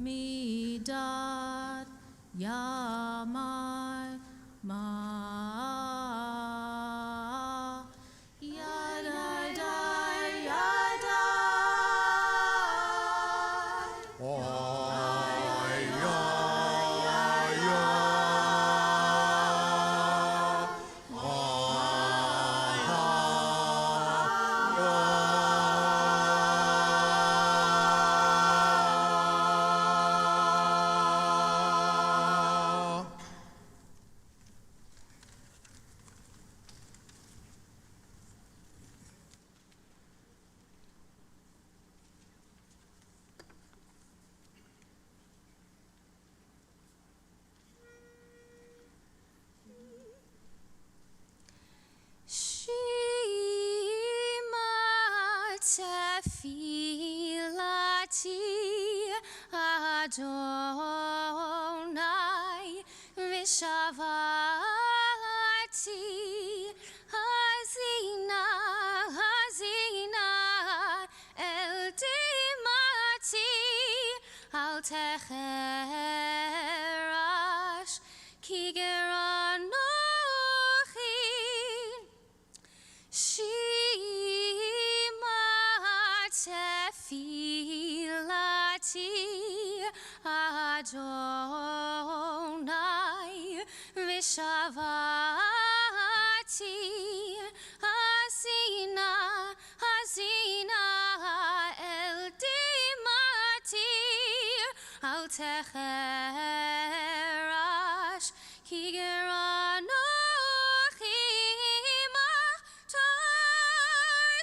Midad Yamai Ma Yadai Dai Yadai Shema tefilati Adonai vishavati hazina el dimati al techerash ki geranochi Shema tefilati Adonai vishavati hazina el dimati al techerash ki geranochi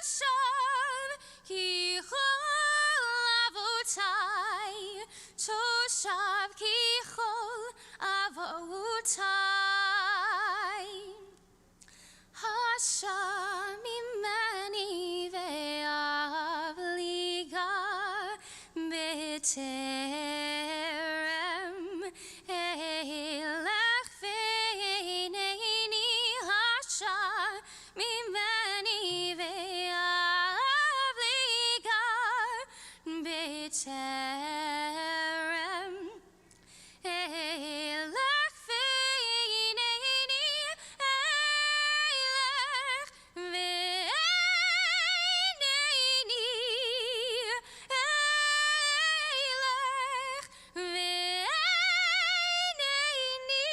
Toshav ki chol avotai Toshav ki chol avotai Hashem imeni ve'av liga b'terem elech ve'ineni Hashem imeni ve'av liga b'terem elech ve'ineni elech ve'ineni elech ve'ineni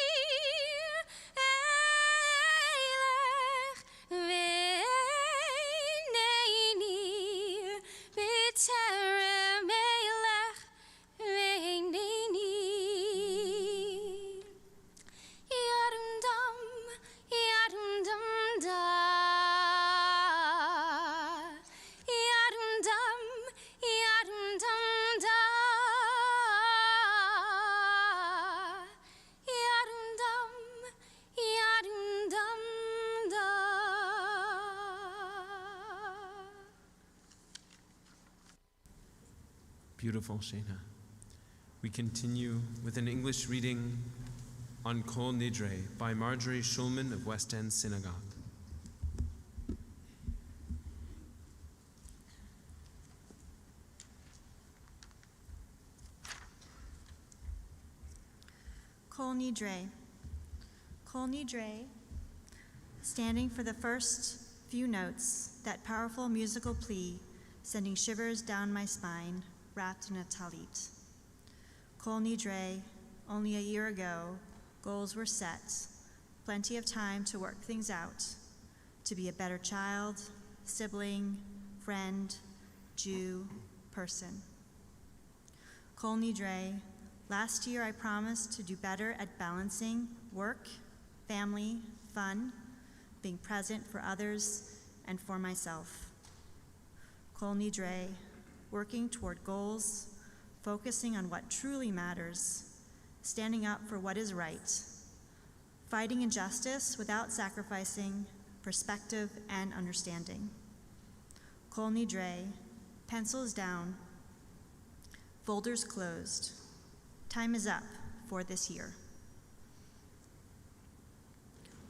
elech ve'ineni b'terem elech ve'ineni Yadum dum da Yadum dum da Yadum dum da Beautiful, Shana. We continue with an English reading on Kol Nidrei by Marjorie Schulman of West End Synagogue. Kol Nidrei. Kol Nidrei, standing for the first few notes, that powerful musical plea, sending shivers down my spine, wrapped in a talit. Kol Nidrei, only a year ago, goals were set, plenty of time to work things out, to be a better child, sibling, friend, Jew, person. Kol Nidrei, last year I promised to do better at balancing work, family, fun, being present for others and for myself. Kol Nidrei, working toward goals, focusing on what truly matters, standing up for what is right, fighting injustice without sacrificing perspective and understanding. Kol Nidrei, pencils down, folders closed. Time is up for this year.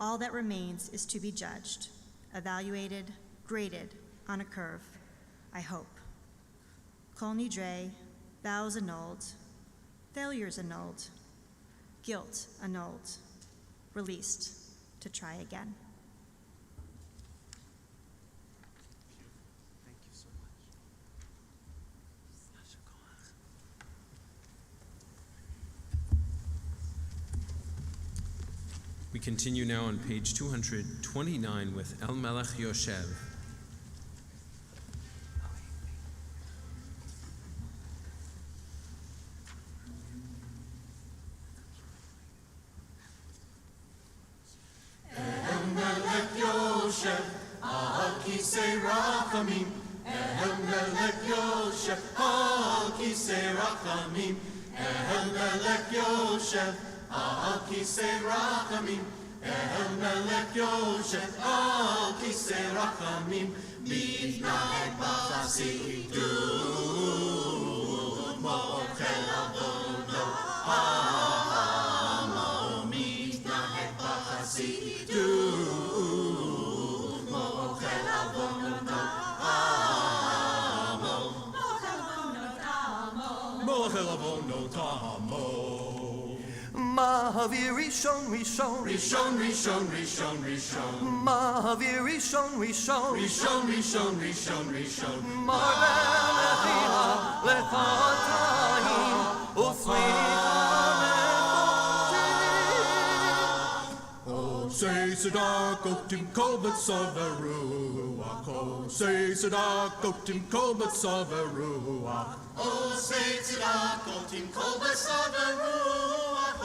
All that remains is to be judged, evaluated, graded on a curve, I hope. Kol Nidrei, vows annulled, failures annulled, guilt annulled, released to try again. Thank you so much. We continue now on page 229 with El Melech Yoshev. Kisei Rachamim, El Melech Yoshev, Al Kisei Rachamim, El Melech Yoshev, Al Kisei Rachamim, El Melech Yoshev, Al Kisei Rachamim, Mitna'ed b'chasidut, Mochel avono amo, Mitna'ed b'chasidut. Mahavir Rishon Rishon Rishon Rishon Rishon Rishon Mahavir Rishon Rishon Rishon Rishon Rishon Rishon Mareh Lechiha Lechatayim U'Slicha Oh, say Tzedakot Kol B'Tzav Oh, say Tzedakot Kol B'Tzav Oh, say Tzedakot Kol B'Tzav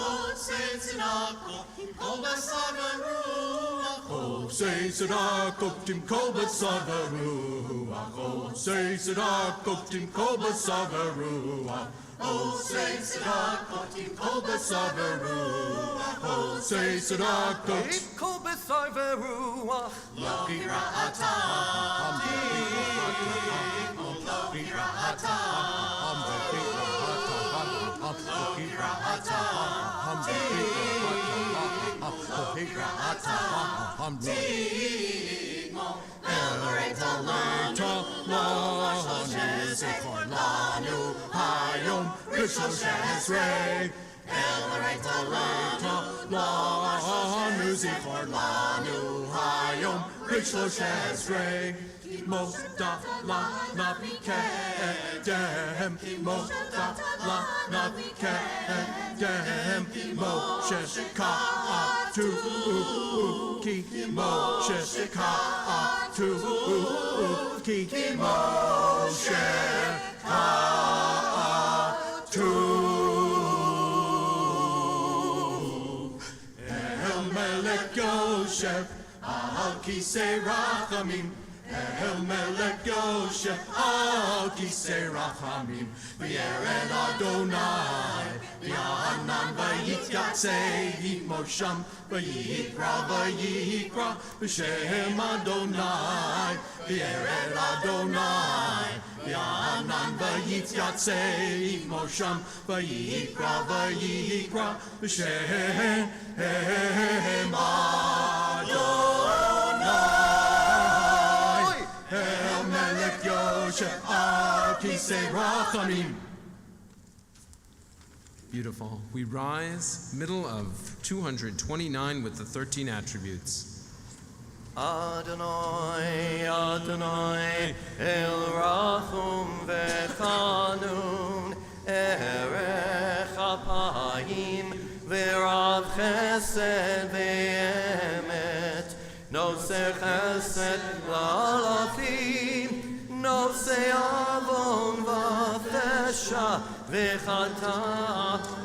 Oh, say Tzedakot Kol B'Tzav Oh, say Tzedakot Kol B'Tzav Oh, say Tzedakot Kol B'Tzav Oh, say Tzedakot Kol B'Tzav Oh, say Tzedakot Kol B'Sar V'Ruach Lo Kira'atam Lo Kira'atam Lo Kira'atam Tigmo El Reita Lanu Shezekor Lanu Hayom Rishon Shezrei El Reita Lanu Zikor Lanu Hayom Rishon Shezrei Moda la navikedem Moda la navikedem Moshe Ka'atu Ki Moshe Ka'atu Ki Moshe Ka'atu El Melech Yoshev Al Kisei Rachamim El Melech Yoshev Al Kisei Rachamim V'yeren Adonai V'yahanan v'yityatzei Yitmosham V'yikra V'shem Adonai V'yeren Adonai V'yahanan v'yityatzei Yitmosham V'yikra V'shem Adonai El Melech Yoshev Al Kisei Rachamim. Beautiful. We rise, middle of 229 with the 13 attributes. Adonai, Adonai, El Rachum V'Chanun, Erech Apayim, V'Rav Chesed V'Emet, Noseh Chesed L'Alafim, Noseh Avon V'Fesha, V'Chata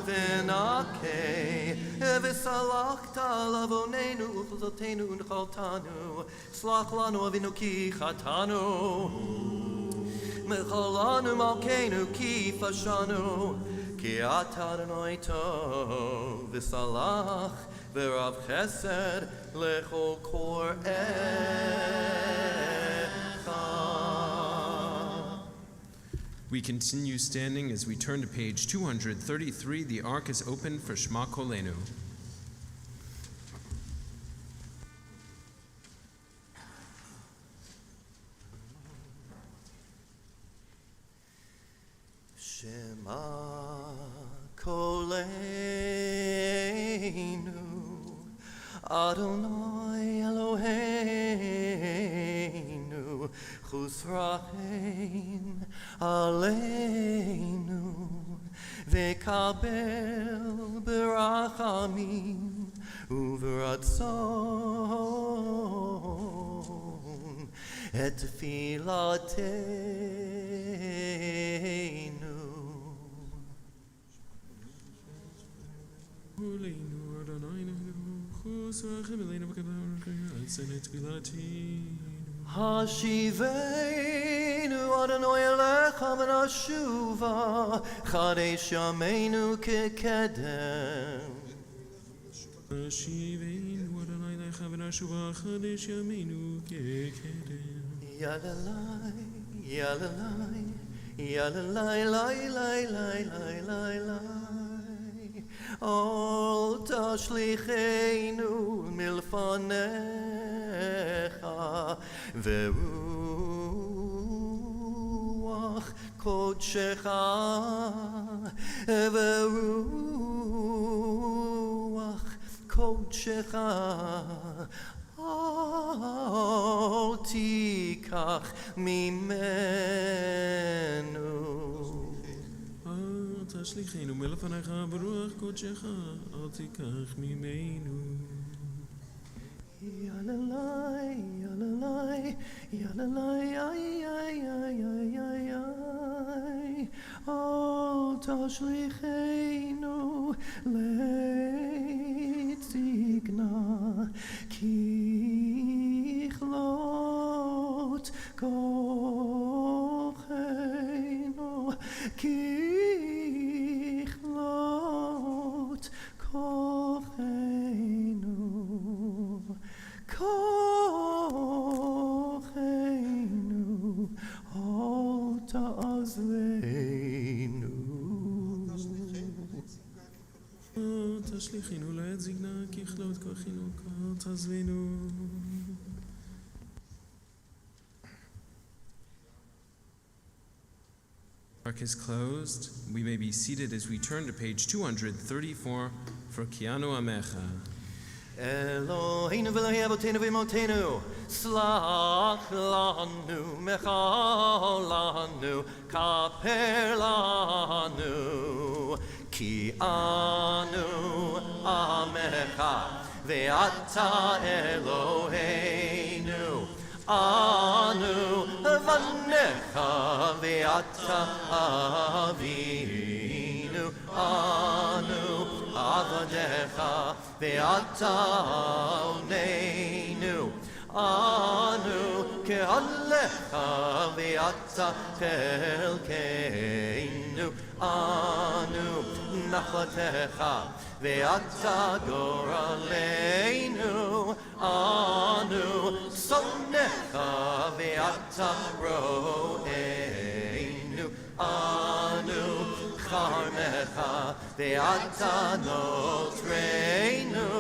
V'Nakeh, V'Salachta L'Avonenu U'Chazotenu U'Chaltanu, Slach Lanu Avinu Ki Chatanu, Mecholanu Malkeinu Ki Fashanu, Ki Ata Adonai Tov, V'Salach V'Rav Chesed L'Chol Kor'echa. We continue standing as we turn to page 233. The ark is open for Shema Kolenu. Shema Kolenu, Adonai Eloheinu, Chusrachein Aleinu, Vekabel Berachamim Uveratzon Et Tfilateinu. Hashivenu Adonai Elecha v'nashuva Chadesh yameinu kekedem. Hashivenu Adonai Elecha v'nashuva Chadesh yameinu kekedem. Yalalai, yalalai, yalalai, lai, lai, lai, lai, lai, lai. Ol tashlicheinu milfanecha veruach kodshecha veruach kodshecha al tikach mimenu. תשליחנו מלפניך ברוח קודשך, אל תיקח ממנו. Yalalai, yalalai, yalalai, ay, ay, ay, ay, ay, ay. Al tashlichenu leitzigna, kichlot kochenu, kichlot kochenu, kochenu, al ta'azleinu. תשליחנו לעת זקנה, ככלות כוחנו, אל תעזבנו. Ark is closed. We may be seated as we turn to page 234 for Kianu Amecha. Eloheinu v'Elokei avotenu v'imotenu, slach lanu, mechal lanu, kaper lanu, ki anu amecha, ve'ata Eloheinu, anu vanecha, ve'ata avinu, anu avadecha, ve'ata onenu, anu ke'alecha, ve'ata chelkeinu, anu nachlatecha, ve'ata goraleinu, anu sonecha, ve'ata ro'einu, anu Karmecha, ve'ata notreinu,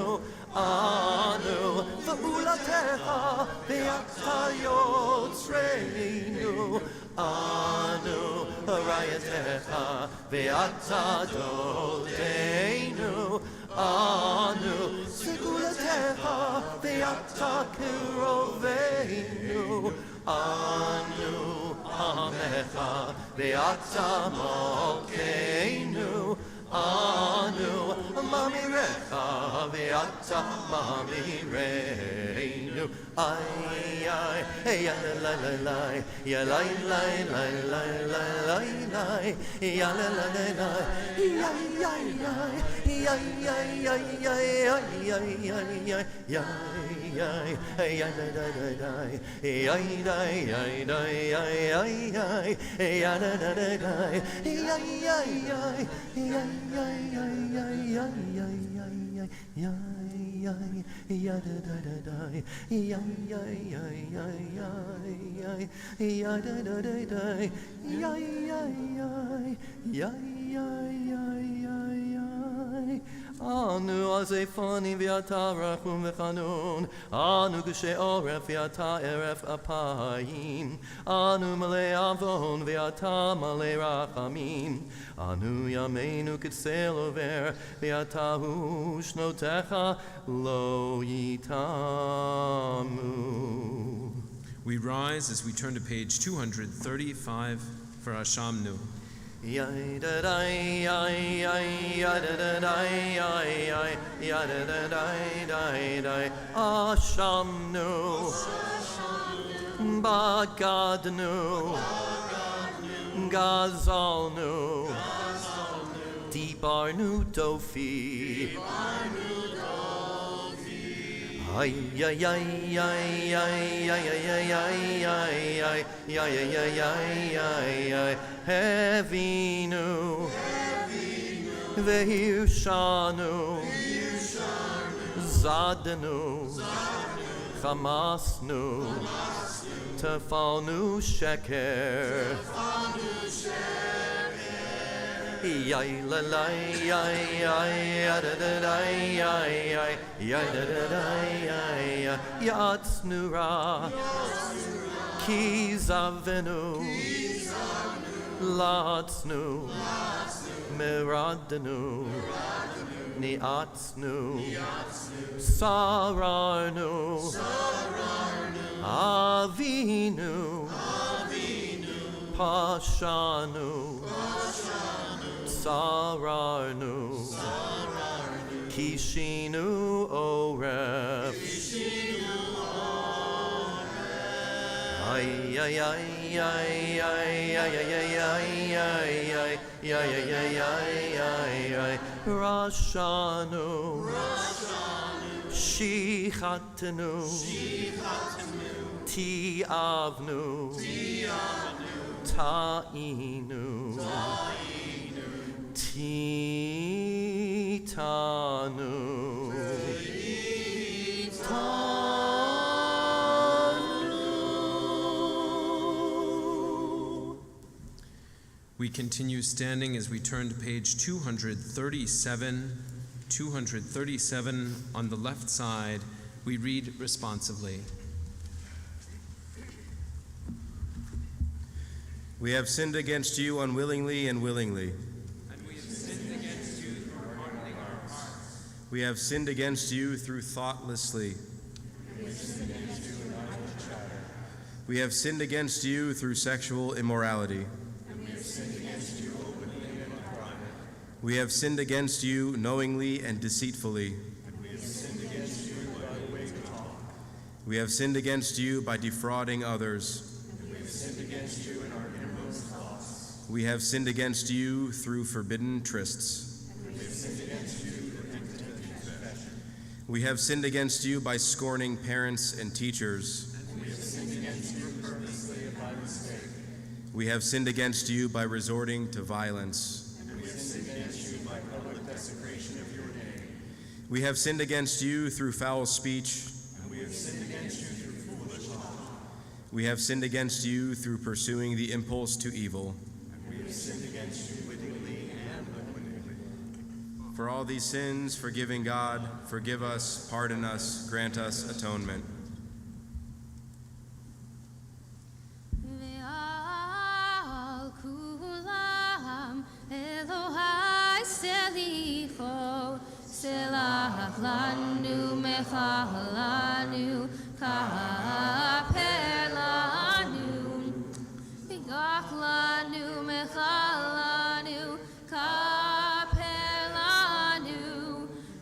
anu v'ulatecha, ve'ata yotzreinu, anu rayatecha, ve'ata doldeinu, anu segulatecha, ve'ata kiroveinu, anu amecha, ve'ata malkeinu, anu mamirecha, ve'ata mamireinu, ay ay, ya la la la la, ya la la la la la la la, ya la la la la, ya ya ya, ya ya ya ya ya ya ya ya ya. Ay ay ay da da da da ay ay da ay da ay ay ay ay da da da da ay ay ay ay ay ay ay ay ay ay ay ay ay Anu azefani v'ata rachum v'chanun, Anu gushe oref v'ata eref apayim, Anu malei avon v'ata malei rachamim, Anu yameinu k'tzel over v'ata hu shnotecha lo yitamu. We rise as we turn to page 235 for Ashamnu. Ashamnu, Bagadnu, Gazalnu, Dibarnu Dofi. Ay ay ay ay ay ay ay ay ay ay ay Hevinu Vehiushanu Zadanu Chamasnu Tefanu Sheker Yay la la yay yay da da da yay yay yay da da da yay Yatsnura Kizavenu Latsnu Miradanu Niatsnu Sararnu Avinu Pashanu Sararnu Kishinu Oref Ay ay ay ay ay ay ay ay ay ay Rashanu Shichatanu Tiavnu Ta'inu Titanu We continue standing as we turn to page 237. 237 on the left side. We read responsively. We have sinned against you unwillingly and willingly. And we have sinned against you through hardening our hearts. We have sinned against you through thoughtlessly. We have sinned against you through sexual immorality. We have sinned against you knowingly and deceitfully. We have sinned against you by defrauding others. We have sinned against you through forbidden trysts. We have sinned against you by scorning parents and teachers. We have sinned against you by resorting to violence. We have sinned against you through foul speech. We have sinned against you through pursuing the impulse to evil. For all these sins, forgiving God, forgive us, pardon us, grant us atonement. Ve'al kulam Elohai selicho selach lanu mechal lanu kaper lanu bigach lanu mechal lanu kaper lanu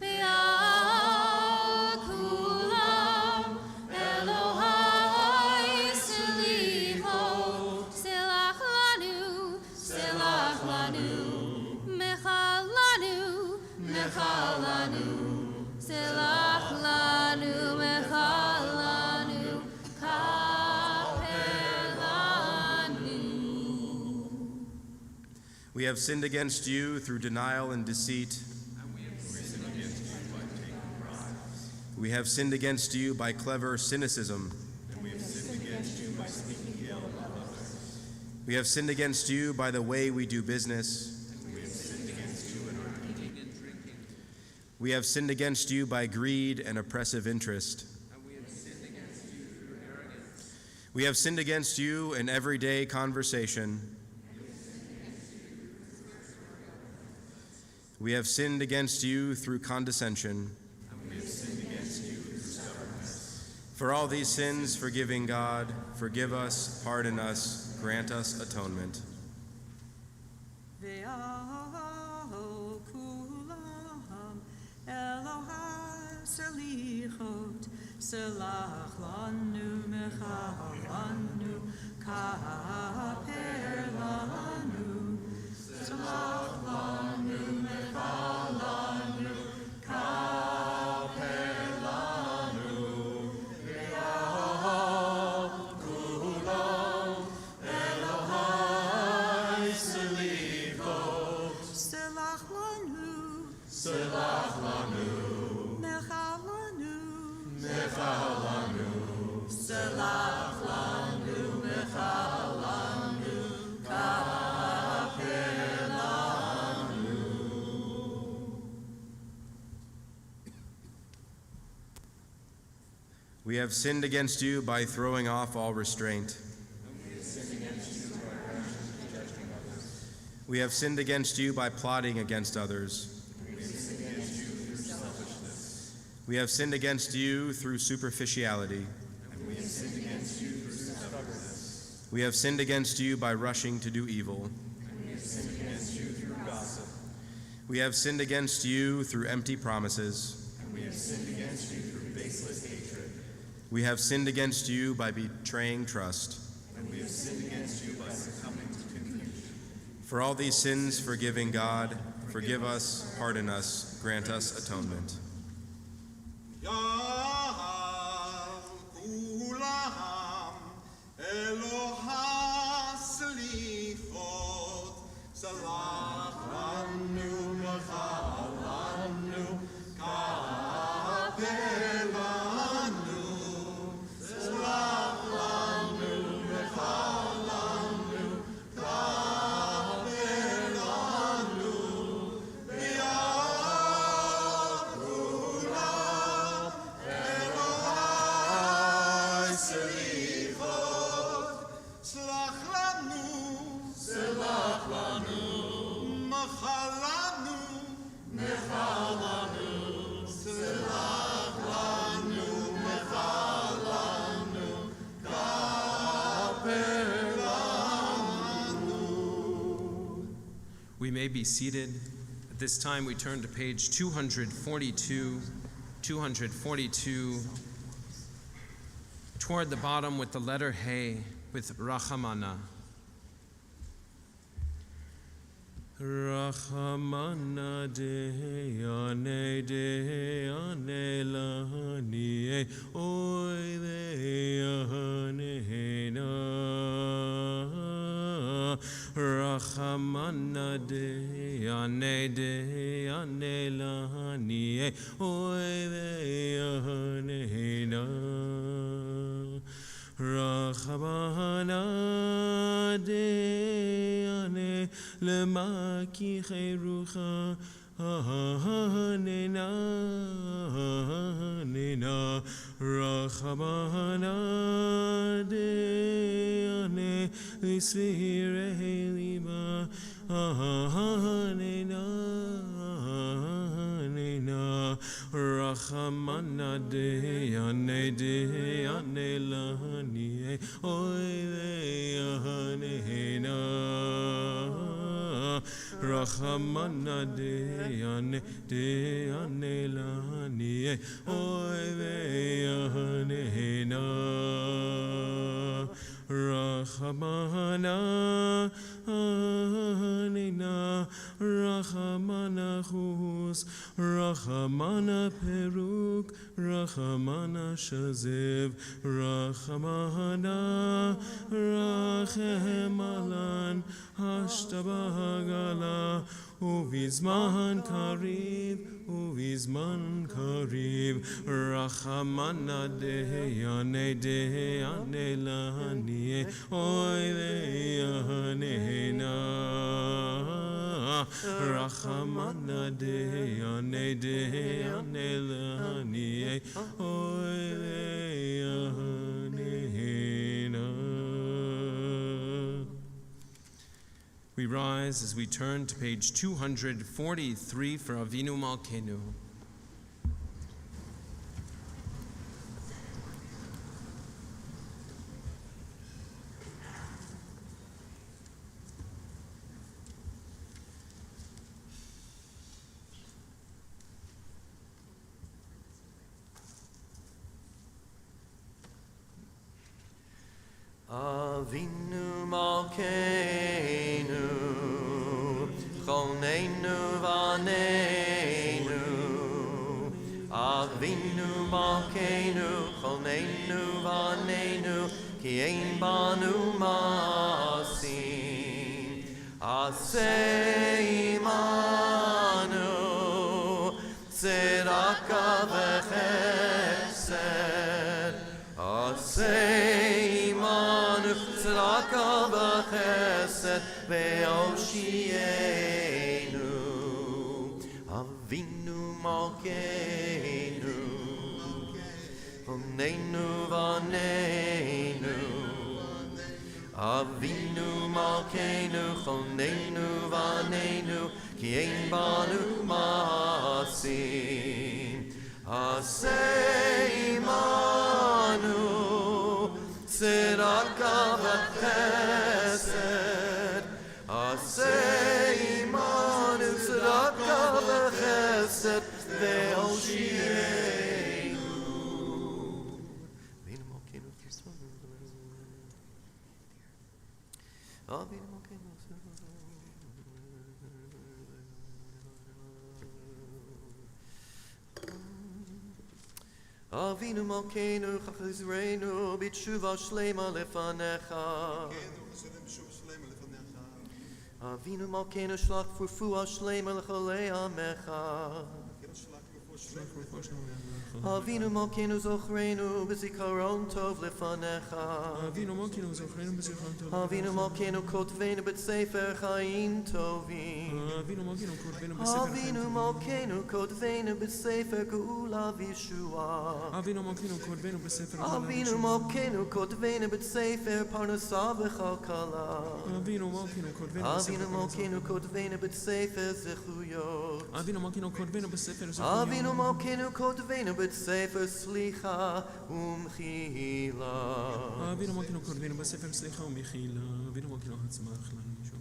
ve'al kulam Elohai selicho selach lanu mechal lanu selach lanu mechal lanu kaper lanu. We have sinned against you through denial and deceit. We have sinned against you by clever cynicism. And we have sinned against you by speaking ill of others. We have sinned against you by the way we do business. And we have sinned against you in our eating and drinking. We have sinned against you by greed and oppressive interest. And we have sinned against you through arrogance. We have sinned against you in everyday conversation. We have sinned against you through condescension. And we have sinned against you through stubbornness. For all these sins, forgiving God, forgive us, pardon us, grant us atonement. Selach lanu mechal lanu kaper lanu Selach lanu mechal lanu kaper lanu Ve'al kulam Elohai selichot Selach lanu mechal lanu Mechalanu, Selach lanu, Mechalanu, Kaper lanu. We have sinned against you by throwing off all restraint. We have sinned against you by plotting against others. We have sinned against you through superficiality. And we have sinned against you through stubbornness. We have sinned against you by rushing to do evil. And we have sinned against you through gossip. We have sinned against you through empty promises. And we have sinned against you through baseless hatred. We have sinned against you by betraying trust. And we have sinned against you by succumbing to confusion. For all these sins, forgiving God, forgive us, pardon us, grant us atonement. Yaham kulam Elohai selichot Salach lanu mechal lanu kaper lanu Salach lanu mechal lanu kaper lanu Yaham kulam Elohai selichot Salach lanu mechal lanu Salach lanu mechal lanu kaper lanu. We may be seated. At this time, we turn to page 242, toward the bottom with the letter Hey, with Rachamana. Rachamana deyane lani oy ve'yanena Rachamana deyane lani oy ve'yanena Rachamana deyane lemaki cheirucha nena Rachamana deyane lisvirei lima nena Rachamana deyane lani oy ve'yanena Rachamana deyane lani oy ve'yanena Rachamana Rachamana chus Rachamana peruk Rachamana shazev Rachamana Rachem alan Hashtabagala ובזמן קריב, ובזמן קריב, רחמנה דהיאנה דהיאנה להניה, אוי להננה. רחמנה דהיאנה דהיאנה להניה, אוי להננה. We rise as we turn to page 243 for Avinu Malkeinu. Avinu Malkeinu, Kol Nidrei Avinu Malkeinu, Kol Nidrei Ki ein banu masim, Aseh imanu, Tzedaka v'chesed, Aseh imanu, Tzedaka v'chesed, ve'oshienu, Avinu Malkeinu, Onenu v'aneinu, Avinu Malkeinu, Onenu v'aneinu, Ki ein banu masim, Aseh imanu, Tzedaka v'chesed, Aseh imanu, Tzedaka v'chesed, ve'oshienu. Avinu Malkeinu, Avinu Malkeinu, Avinu Malkeinu, Chachizreinu, b'tshuva shlema lefanecha. Avinu Malkeinu, shlach furfua shlema l'cholei amecha. Avinu Malkeinu, zochreinu b'zikaron tov lefanecha. Avinu Malkeinu, zochreinu b'zikaron tov. Avinu Malkeinu, kotveinu b'sefer chaim tovim. Avinu Malkeinu, kotveinu b'sefer chaim Avinu Malkeinu, kotveinu b'sefer geula v'yeshua. Avinu Malkeinu, kotveinu b'sefer Avinu Malkeinu, kotveinu b'sefer parnasa v'chalkala. Avinu Malkeinu, kotveinu Avinu Malkeinu, kotveinu b'sefer zechuyot. Avinu Malkeinu, kotveinu b'sefer Avinu Malkeinu, kotveinu b'sefer slicha umchila. Avinu Malkeinu, kotveinu b'sefer slicha umchila. Avinu Malkeinu, hatzmach lanu yeshua.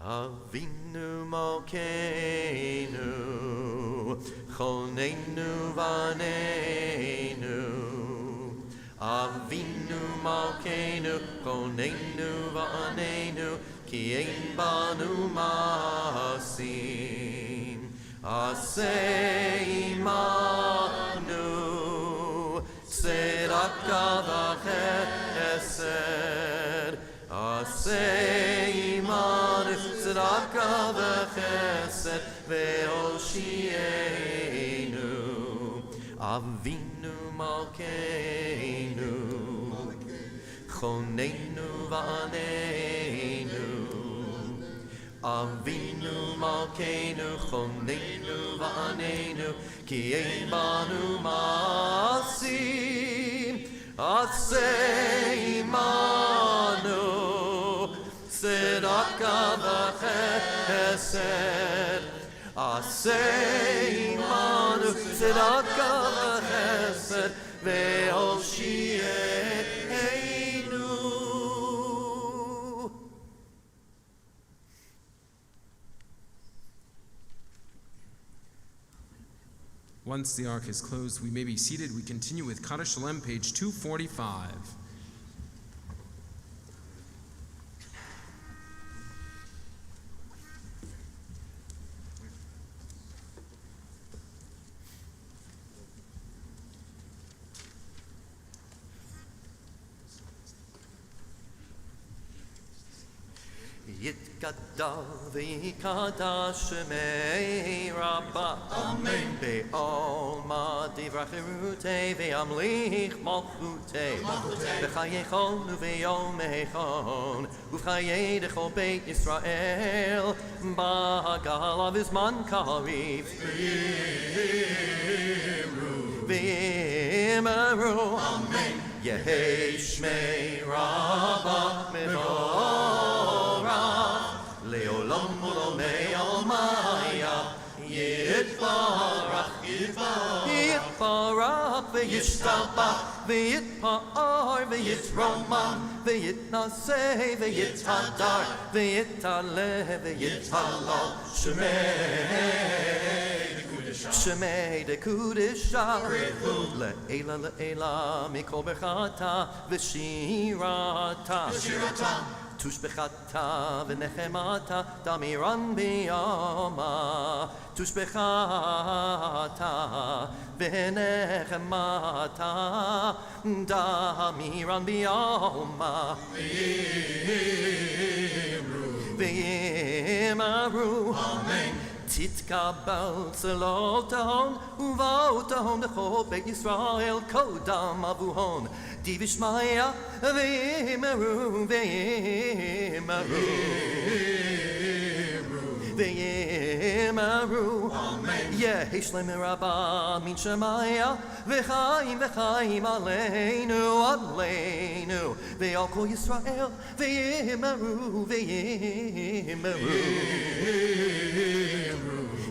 Avinu Malkeinu, Chonenu v'aneinu. Avinu Malkeinu, Chonenu v'aneinu, Ki ein banu masim, Aseh imanu, Tzedaka v'chesed, Aseh imanu, Tzedaka v'chesed, ve'oshienu. Avinu Malkeinu, Chonenu v'aneinu. Avinu Malkeinu, Chonenu v'aneinu, Ki ein banu masim, Aseh imanu, Tzedaka v'chesed, Aseh imanu, Tzedaka v'chesed, ve'oshienu. Once the ark is closed, we may be seated. We continue with Kaddish Shalem, page 245. Yitkadav v'yikadash shemei Rabbah. Amen. Be'olma divrachirutei ve'amlich malchutei. V'chayechon u've'yom echon. U'chayei dechol beit Yisrael. Ba'galav izman karif. V'yimeru. Amen. Yehei shmei Rabbah mevorach. Le'olam u'lomei almaya. Yitbarach, Yitbarach, v'yishtabach, v'yitpa'ar, v'yitromam, v'yitnaseh, v'yithadar, v'yitaleh, v'yithalal, Shemei dekudisha, le'ela mikol berchata, v'shirata, Tushbechata v'nechemata damiran biyama. Tushbechata v'nechemata damiran biyama. V'yimaru. Amen. Titkabel tzalotahon uvotahon dechol beit Yisrael kodam avuhon. Divishmaya v'yimeru v'yimeru v'yimeru. Yehish le'mirabah min shemaya v'chaim v'chaim aleinu aleinu v'al kol Yisrael v'yimeru v'yimeru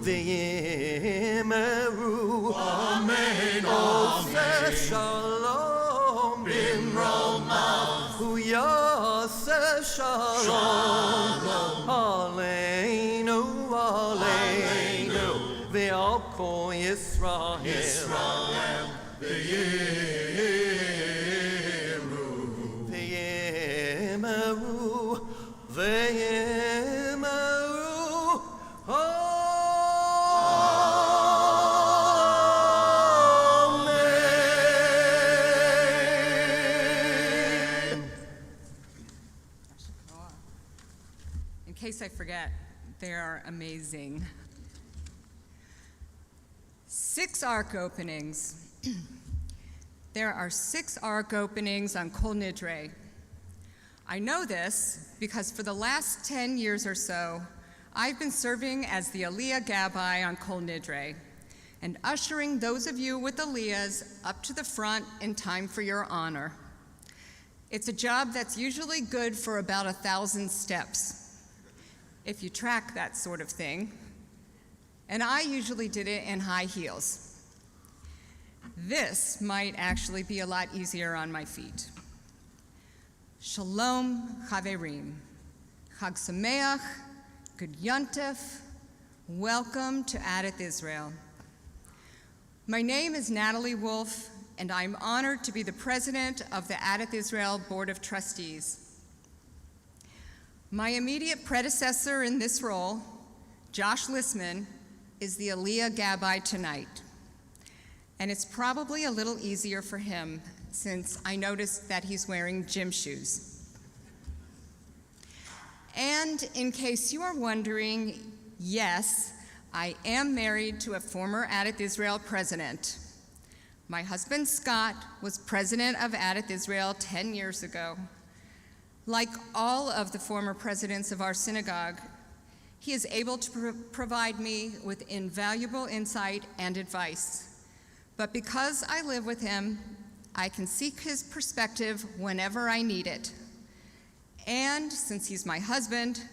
v'yimeru. Amen. Oseh shalom b'mroma uyaseh shalom aleinu aleinu v'al kol Yisrael v'yimeru v'yimeru. In case I forget, they are amazing. 6 ark openings. There are 6 ark openings on Kol Nidrei. I know this because for the last 10 years or so, I've been serving as the Aliyah Gabbai on Kol Nidrei and ushering those of you with Aliyahs up to the front in time for your honor. It's a job that's usually good for about 1,000 steps, if you track that sort of thing, and I usually did it in high heels. This might actually be a lot easier on my feet. Shalom Chaverim, Chag Sameach, Good Yontif, welcome to Adath Israel. My name is Natalie Wolf, and I'm honored to be the president of the Adath Israel Board of Trustees. My immediate predecessor in this role, Josh Lissman, is the Aliyah Gabbai tonight. And it's probably a little easier for him since I noticed that he's wearing gym shoes. And in case you are wondering, yes, I am married to a former Adath Israel president. My husband, Scott, was president of Adath Israel 10 years ago. Like all of the former presidents of our synagogue, he is able to provide me with invaluable insight and advice. But because I live with him, I can seek his perspective whenever I need it. And since he's my husband,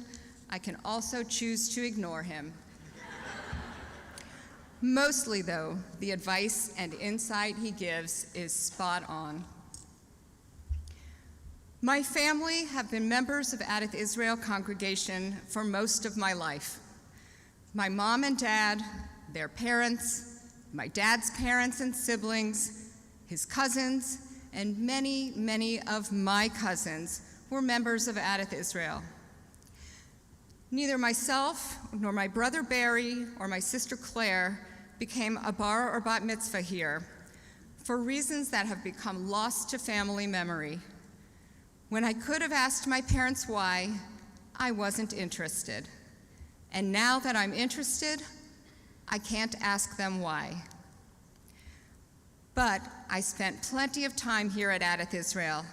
I can also choose to ignore him. Mostly, though, the advice and insight he gives is spot on. My family have been members of Adath Israel congregation for most of my life. My mom and dad, their parents, my dad's parents and siblings, his cousins, and many, many of my cousins were members of Adath Israel. Neither myself, nor my brother Barry, or my sister Claire became a bar or bat mitzvah here for reasons that have become lost to family memory. When I could have asked my parents why, I wasn't interested. And now that I'm interested, I can't ask them why. But I spent plenty of time here at Adath Israel,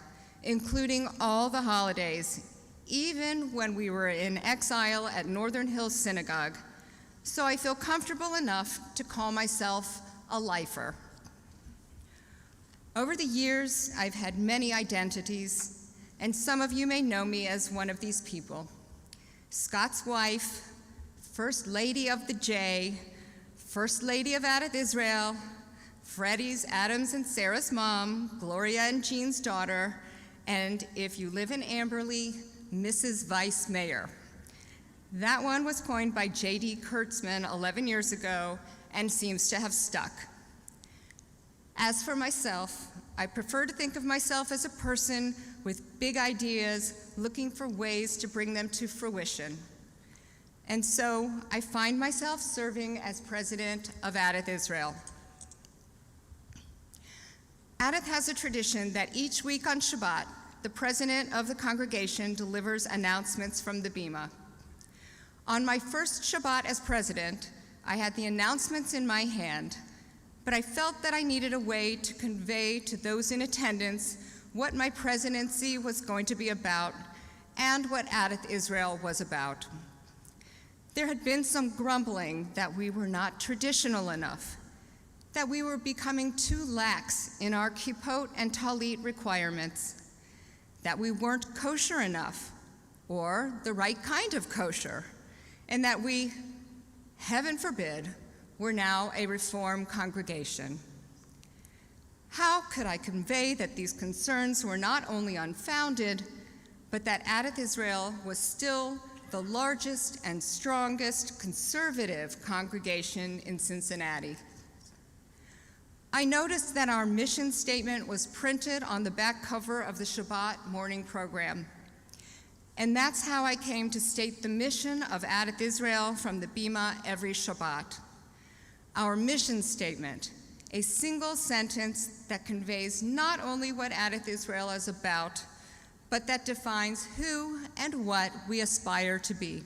including all the holidays, even when we were in exile at Northern Hills Synagogue, so I feel comfortable enough to call myself a lifer. Over the years, I've had many identities, and some of you may know me as one of these people. Scott's wife, First Lady of the J, First Lady of Adath Israel, Freddie's, Adam's, and Sarah's mom, Gloria and Jean's daughter, and if you live in Amberley, Mrs. Vice Mayor. That one was coined by J.D. Kurtzman 11 years ago and seems to have stuck. As for myself, I prefer to think of myself as a person with big ideas looking for ways to bring them to fruition. And so I find myself serving as president of Adath Israel. Adath has a tradition that each week on Shabbat, the president of the congregation delivers announcements from the Bima. On my first Shabbat as president, I had the announcements in my hand, but I felt that I needed a way to convey to those in attendance what my presidency was going to be about and what Adath Israel was about. There had been some grumbling that we were not traditional enough, that we were becoming too lax in our kippot and talit requirements, that we weren't kosher enough, or the right kind of kosher, and that we, heaven forbid, were now a Reform congregation. How could I convey that these concerns were not only unfounded, but that Adath Israel was still the largest and strongest conservative congregation in Cincinnati? I noticed that our mission statement was printed on the back cover of the Shabbat morning program. And that's how I came to state the mission of Adath Israel from the Bima every Shabbat. Our mission statement, a single sentence that conveys not only what Adath Israel is about, but that defines who and what we aspire to be.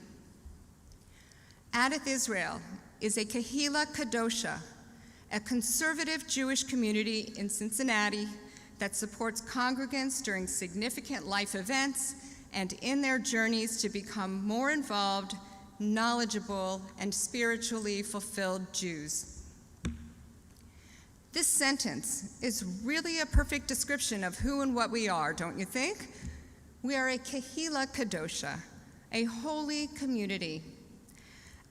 Adath Israel is a Kehila Kadosha, a conservative Jewish community in Cincinnati that supports congregants during significant life events and in their journeys to become more involved, knowledgeable, and spiritually fulfilled Jews. This sentence is really a perfect description of who and what we are, don't you think? We are a Kehila Kadosha, a holy community.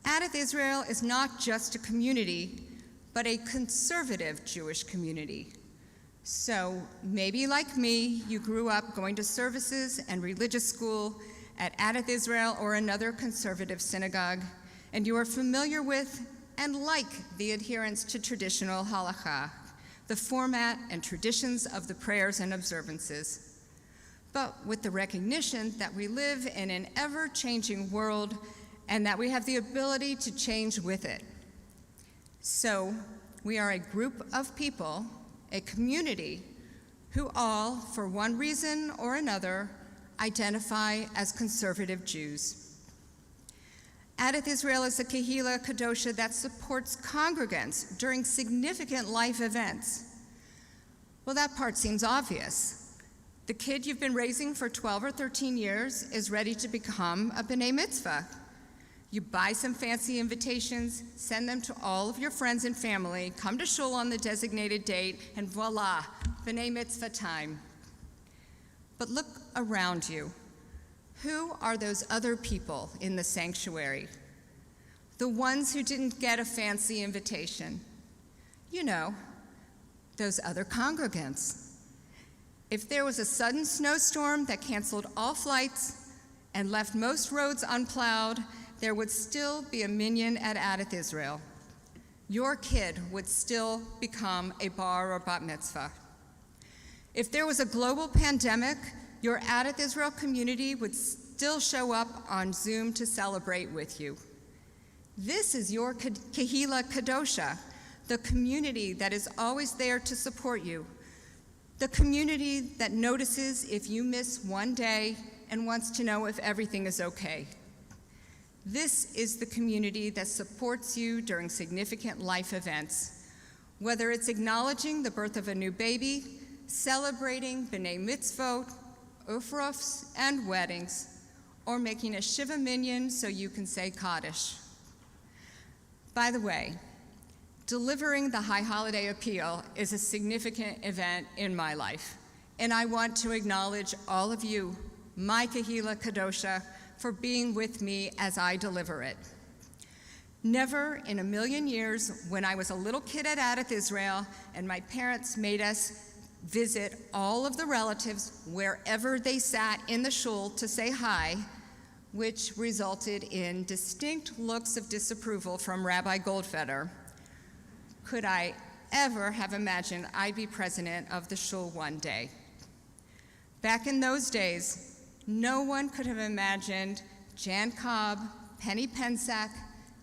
Adath Israel is not just a community, but a conservative Jewish community. So maybe like me, you grew up going to services and religious school at Adath Israel or another conservative synagogue, and you are familiar with and like the adherence to traditional halakha, the format and traditions of the prayers and observances. But with the recognition that we live in an ever-changing world and that we have the ability to change with it. So we are a group of people, a community, who all, for one reason or another, identify as conservative Jews. Adath Israel is a Kehila Kadosha that supports congregants during significant life events. Well, that part seems obvious. The kid you've been raising for 12 or 13 years is ready to become a B'nai Mitzvah. You buy some fancy invitations, send them to all of your friends and family, come to shul on the designated date, and voila, B'nai Mitzvah time. But look around you. Who are those other people in the sanctuary? The ones who didn't get a fancy invitation. You know, those other congregants. If there was a sudden snowstorm that canceled all flights and left most roads unplowed, there would still be a minyan at Adath Israel. Your kid would still become a bar or bat mitzvah. If there was a global pandemic, your Adath Israel community would still show up on Zoom to celebrate with you. This is your Kehila Kadosha, the community that is always there to support you, the community that notices if you miss one day and wants to know if everything is okay. This is the community that supports you during significant life events, whether it's acknowledging the birth of a new baby, celebrating B'nai Mitzvot, Ufrofs, and weddings, or making a Shiva Minyan so you can say Kaddish. By the way, delivering the High Holiday Appeal is a significant event in my life, and I want to acknowledge all of you, my Kehila Kadosha, for being with me as I deliver it. Never in a million years, when I was a little kid at Adath Israel and my parents made us visit all of the relatives wherever they sat in the shul to say hi, which resulted in distinct looks of disapproval from Rabbi Goldfeder, could I ever have imagined I'd be president of the shul one day. Back in those days, no one could have imagined Jan Cobb, Penny Pensack,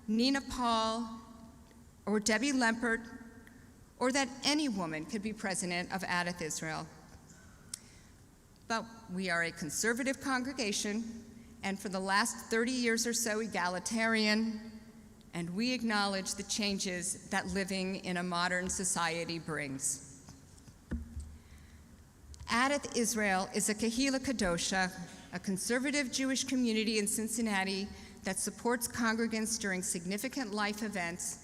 Nina Paul, or Debbie Lempert, or that any woman could be president of Adath Israel. But we are a conservative congregation, and for the last 30 years or so egalitarian, and we acknowledge the changes that living in a modern society brings. Adath Israel is a Kehila Kadosha, a conservative Jewish community in Cincinnati that supports congregants during significant life events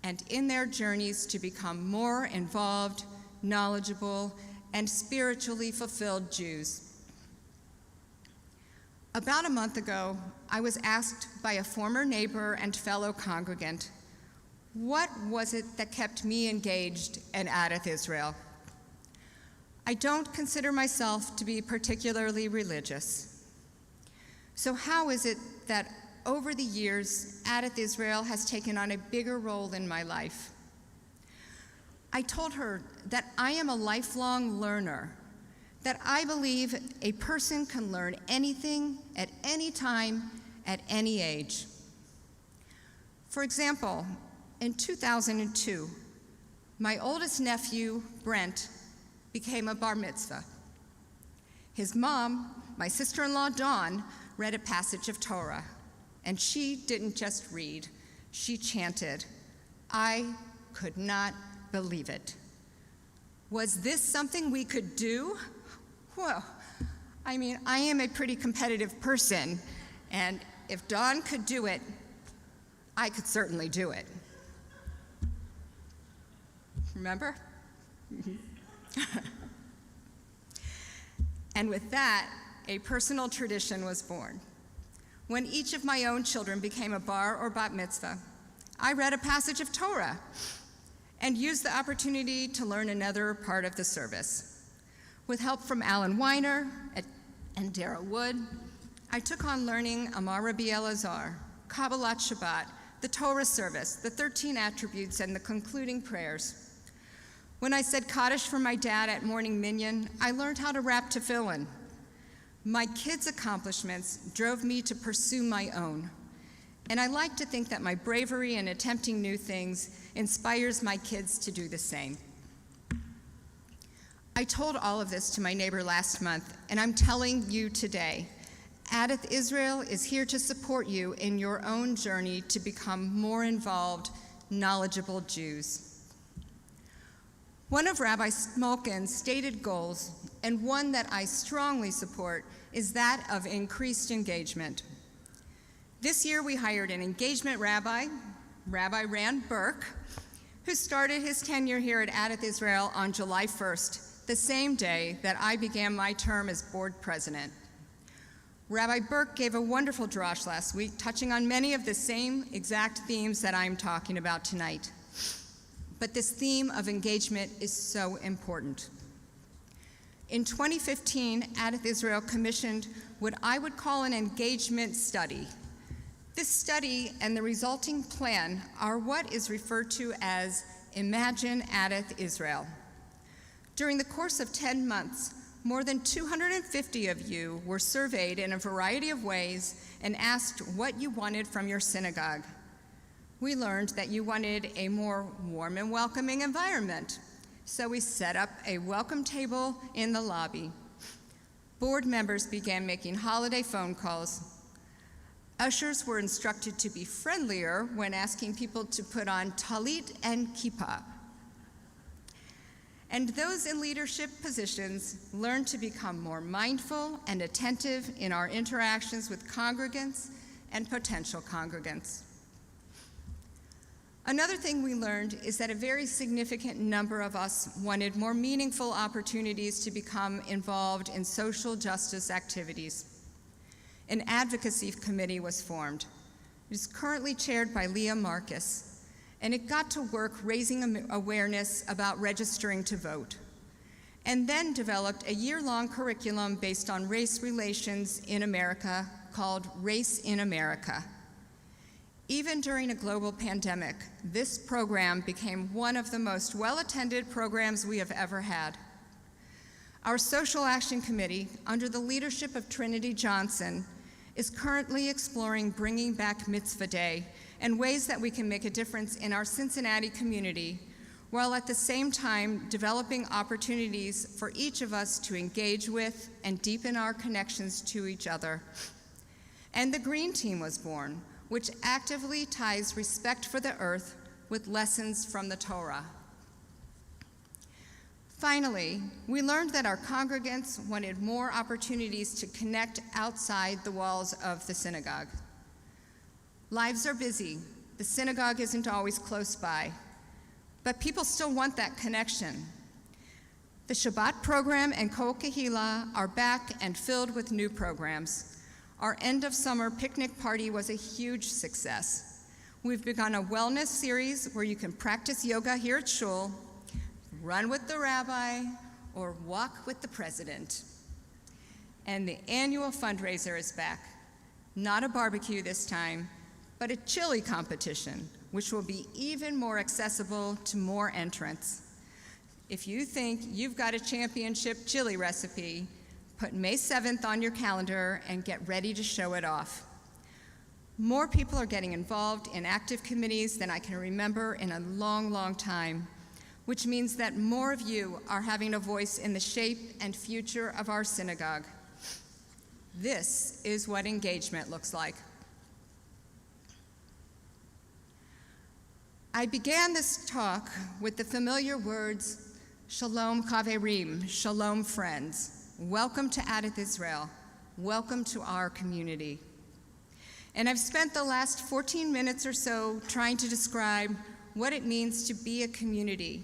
and in their journeys to become more involved, knowledgeable, and spiritually fulfilled Jews. About a month ago, I was asked by a former neighbor and fellow congregant, what was it that kept me engaged in Adath Israel? I don't consider myself to be particularly religious. So how is it that over the years, Adath Israel has taken on a bigger role in my life? I told her that I am a lifelong learner, that I believe a person can learn anything at any time, at any age. For example, in 2002, my oldest nephew, Brent, became a bar mitzvah. His mom, my sister-in-law, Dawn, read a passage of Torah, and she didn't just read, she chanted. I could not believe it. Was this something we could do? Well, I mean, I am a pretty competitive person, and if Dawn could do it, I could certainly do it. Remember? And with that, a personal tradition was born. When each of my own children became a bar or bat mitzvah, I read a passage of Torah and used the opportunity to learn another part of the service. With help from Alan Weiner and Dara Wood, I took on learning Amar Rabbi Elazar, Kabbalat Shabbat, the Torah service, the 13 attributes, and the concluding prayers. When I said Kaddish for my dad at morning minyan, I learned how to wrap tefillin. My kids' accomplishments drove me to pursue my own, and I like to think that my bravery in attempting new things inspires my kids to do the same. I told all of this to my neighbor last month, and I'm telling you today, Adath Israel is here to support you in your own journey to become more involved, knowledgeable Jews. One of Rabbi Smolkin's stated goals, and one that I strongly support, is that of increased engagement. This year we hired an engagement rabbi, Rabbi Rand Burke, who started his tenure here at Adath Israel on July 1st, the same day that I began my term as board president. Rabbi Burke gave a wonderful drash last week, touching on many of the same exact themes that I'm talking about tonight. But this theme of engagement is so important. In 2015, Adath Israel commissioned what I would call an engagement study. This study and the resulting plan are what is referred to as Imagine Adath Israel. During the course of 10 months, more than 250 of you were surveyed in a variety of ways and asked what you wanted from your synagogue. We learned that you wanted a more warm and welcoming environment, so we set up a welcome table in the lobby. Board members began making holiday phone calls. Ushers were instructed to be friendlier when asking people to put on talit and kippah. And those in leadership positions learned to become more mindful and attentive in our interactions with congregants and potential congregants. Another thing we learned is that a very significant number of us wanted more meaningful opportunities to become involved in social justice activities. An advocacy committee was formed. It is currently chaired by Leah Marcus, and it got to work raising awareness about registering to vote, and then developed a year-long curriculum based on race relations in America called Race in America. Even during a global pandemic, this program became one of the most well-attended programs we have ever had. Our Social Action Committee, under the leadership of Trinity Johnson, is currently exploring bringing back Mitzvah Day and ways that we can make a difference in our Cincinnati community, while at the same time developing opportunities for each of us to engage with and deepen our connections to each other. And the Green Team was born, which actively ties respect for the earth with lessons from the Torah. Finally, we learned that our congregants wanted more opportunities to connect outside the walls of the synagogue. Lives are busy. The synagogue isn't always close by, but people still want that connection. The Shabbat program and Kol Kehila are back and filled with new programs. Our end of summer picnic party was a huge success. We've begun a wellness series where you can practice yoga here at Shul, run with the rabbi, or walk with the president. And the annual fundraiser is back. Not a barbecue this time, but a chili competition, which will be even more accessible to more entrants. If you think you've got a championship chili recipe, put May 7th on your calendar and get ready to show it off. More people are getting involved in active committees than I can remember in a long, long time, which means that more of you are having a voice in the shape and future of our synagogue. This is what engagement looks like. I began this talk with the familiar words, Shalom Chaverim, Shalom friends. Welcome to Adath Israel. Welcome to our community. And I've spent the last 14 minutes or so trying to describe what it means to be a community.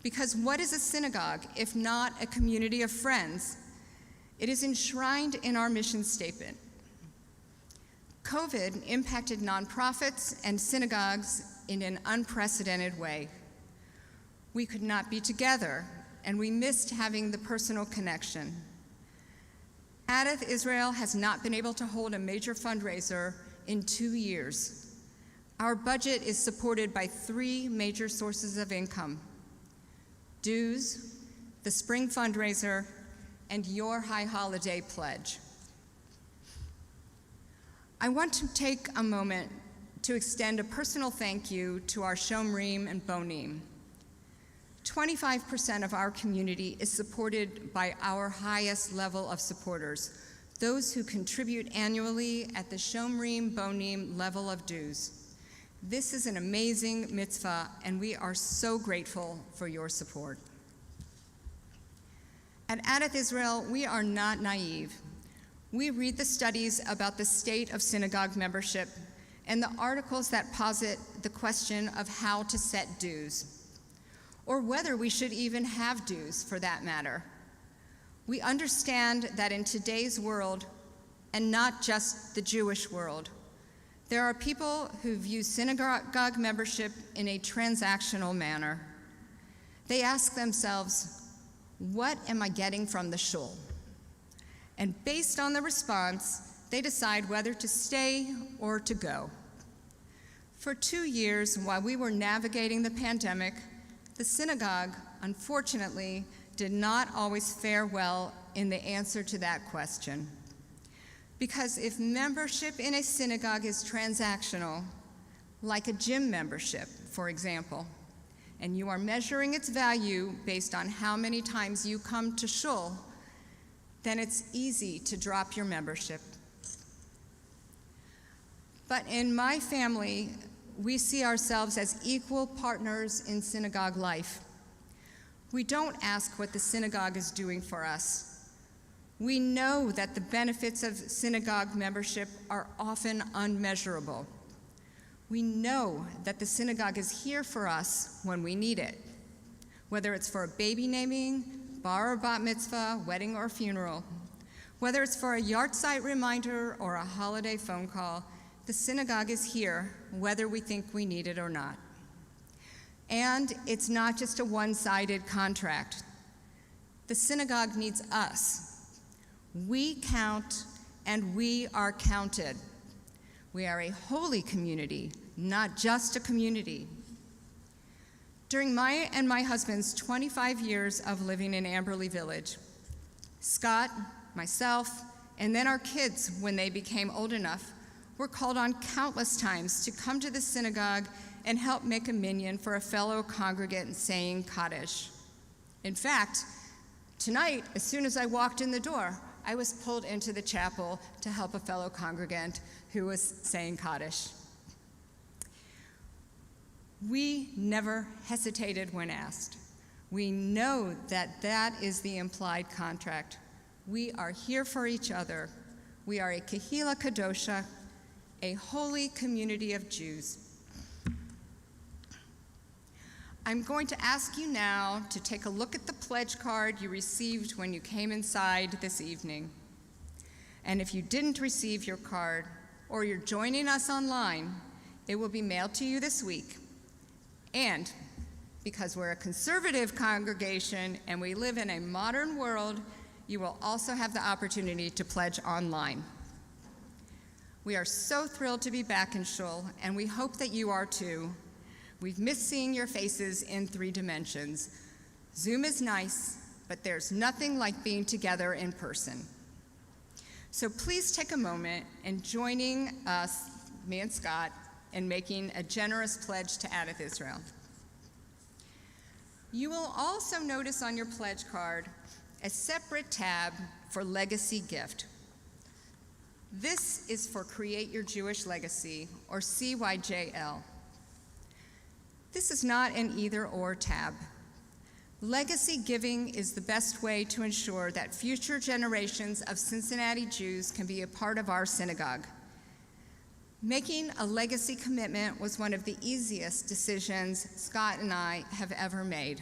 Because what is a synagogue if not a community of friends? It is enshrined in our mission statement. COVID impacted nonprofits and synagogues in an unprecedented way. We could not be together, and we missed having the personal connection. Adath Israel has not been able to hold a major fundraiser in 2 years. Our budget is supported by 3 major sources of income: dues, the spring fundraiser, and your high holiday pledge. I want to take a moment to extend a personal thank you to our Shomrim and Bonim. 25% of our community is supported by our highest level of supporters, those who contribute annually at the Shomrim Bonim level of dues. This is an amazing mitzvah, and we are so grateful for your support. At Adath Israel, we are not naive. We read the studies about the state of synagogue membership and the articles that posit the question of how to set dues, or whether we should even have dues for that matter. We understand that in today's world, and not just the Jewish world, there are people who view synagogue membership in a transactional manner. They ask themselves, what am I getting from the shul? And based on the response, they decide whether to stay or to go. For 2 years, while we were navigating the pandemic, the synagogue, unfortunately, did not always fare well in the answer to that question. Because if membership in a synagogue is transactional, like a gym membership, for example, and you are measuring its value based on how many times you come to shul, then it's easy to drop your membership. But in my family, we see ourselves as equal partners in synagogue life. We don't ask what the synagogue is doing for us. We know that the benefits of synagogue membership are often unmeasurable. We know that the synagogue is here for us when we need it, whether it's for a baby naming, bar or bat mitzvah, wedding or funeral, whether it's for a yahrzeit reminder or a holiday phone call. The synagogue is here, whether we think we need it or not. And it's not just a one-sided contract. The synagogue needs us. We count, and we are counted. We are a holy community, not just a community. During my and my husband's 25 years of living in Amberley Village, Scott, myself, and then our kids, when they became old enough, were called on countless times to come to the synagogue and help make a minyan for a fellow congregant saying Kaddish. In fact, tonight, as soon as I walked in the door, I was pulled into the chapel to help a fellow congregant who was saying Kaddish. We never hesitated when asked. We know that that is the implied contract. We are here for each other. We are a Kehila Kadosha, a holy community of Jews. I'm going to ask you now to take a look at the pledge card you received when you came inside this evening. And if you didn't receive your card, or you're joining us online, it will be mailed to you this week. And because we're a conservative congregation and we live in a modern world, you will also have the opportunity to pledge online. We are so thrilled to be back in Shul, and we hope that you are too. We've missed seeing your faces in 3 dimensions. Zoom is nice, but there's nothing like being together in person. So please take a moment and joining us, me and Scott, in making a generous pledge to Adath Israel. You will also notice on your pledge card a separate tab for Legacy Gift. This is for Create Your Jewish Legacy, or CYJL. This is not an either-or tab. Legacy giving is the best way to ensure that future generations of Cincinnati Jews can be a part of our synagogue. Making a legacy commitment was one of the easiest decisions Scott and I have ever made.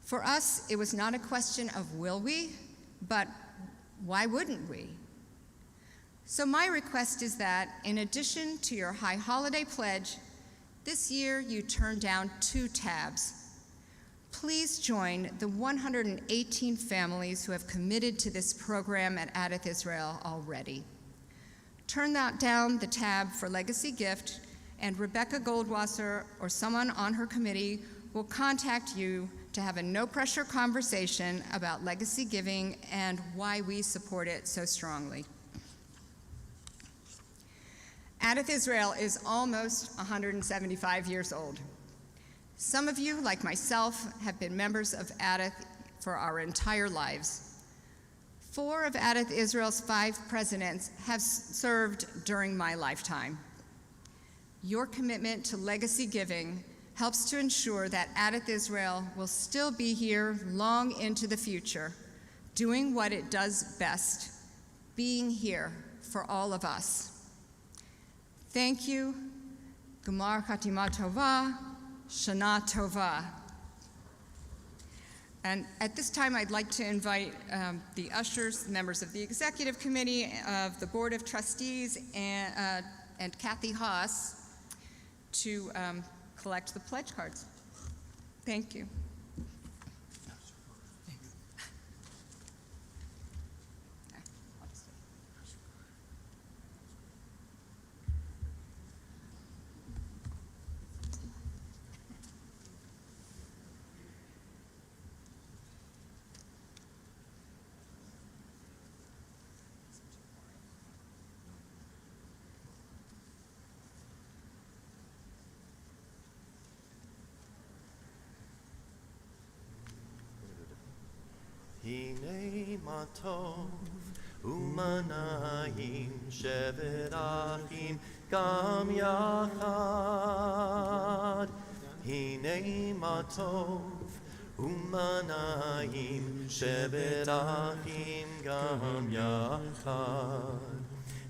For us, it was not a question of will we, but why wouldn't we? So my request is that, in addition to your high holiday pledge, this year you turn down 2 tabs. Please join the 118 families who have committed to this program at Adath Israel already. Turn down the tab for Legacy Gift, and Rebecca Goldwasser or someone on her committee will contact you to have a no-pressure conversation about legacy giving and why we support it so strongly. Adath Israel is almost 175 years old. Some of you, like myself, have been members of Adath for our entire lives. 4 of Adath Israel's 5 presidents have served during my lifetime. Your commitment to legacy giving helps to ensure that Adath Israel will still be here long into the future, doing what it does best, being here for all of us. Thank you. Gemar Chatima Tova, Shana Tova. And at this time, I'd like to invite the ushers, members of the Executive Committee of the Board of Trustees, and Kathy Haas to collect the pledge cards. Thank you. matov umanayim shevet achim gam yachad. Hinei matov umanayim shevet achim gam yachad.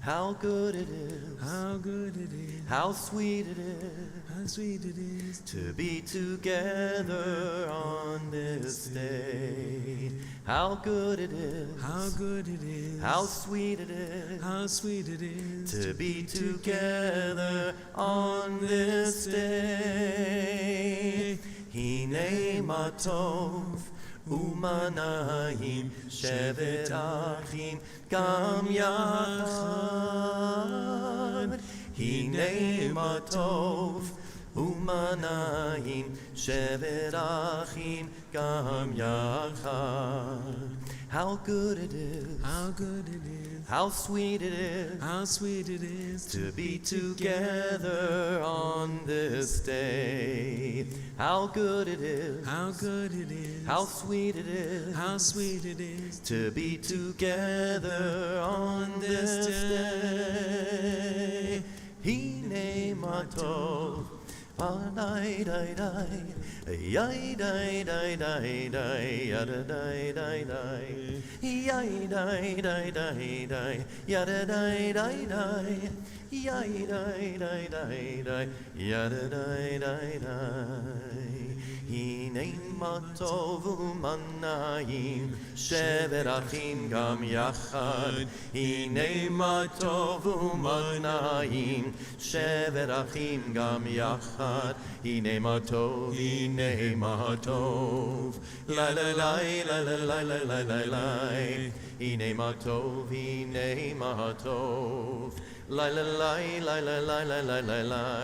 How good it is, How good it is, how sweet it is, how sweet it is to be together on this day. How good it is, how good it is, how sweet it is, how sweet it is to be together on this day. Hinei matov umanayim shevet achim gam yachad. Hinei matov umanayim shevet achim gam yachad. How good it is, how good it is, how sweet it is, how sweet it is to be together on this day. How good it is, how good it is, how sweet it is, how sweet it is to be together on this day. Hine matov, dai dai dai, yai dai dai dai dai, yada dai dai dai, yai dai dai dai dai, yada dai dai dai, yai dai dai dai dai, yada dai dai dai. Hinei matov umanayim shevet achim gam yachad. Hinei matov umanayim shevet achim gam yachad. Hinei matov, hinei matov, la la la la la la la la la la. Hinei matov, hinei matov, la la la la la la la la la la.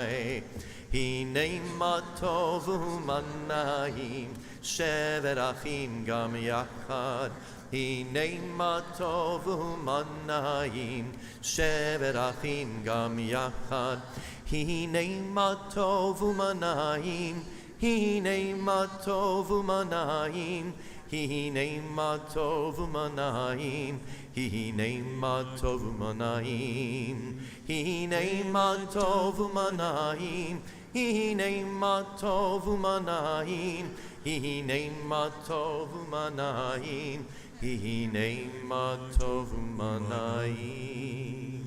Hinei matov umanayim shevet achim gam yachad. Hinei matov umanayim shevet achim gam yachad. Hinei matov umanayim, hinei matov umanayim, hinei matov umanayim, hinei matov umanayim, hinei matov umanayim, hinei matov umanayim, hinei matov umanayim, hinei matov umanayim.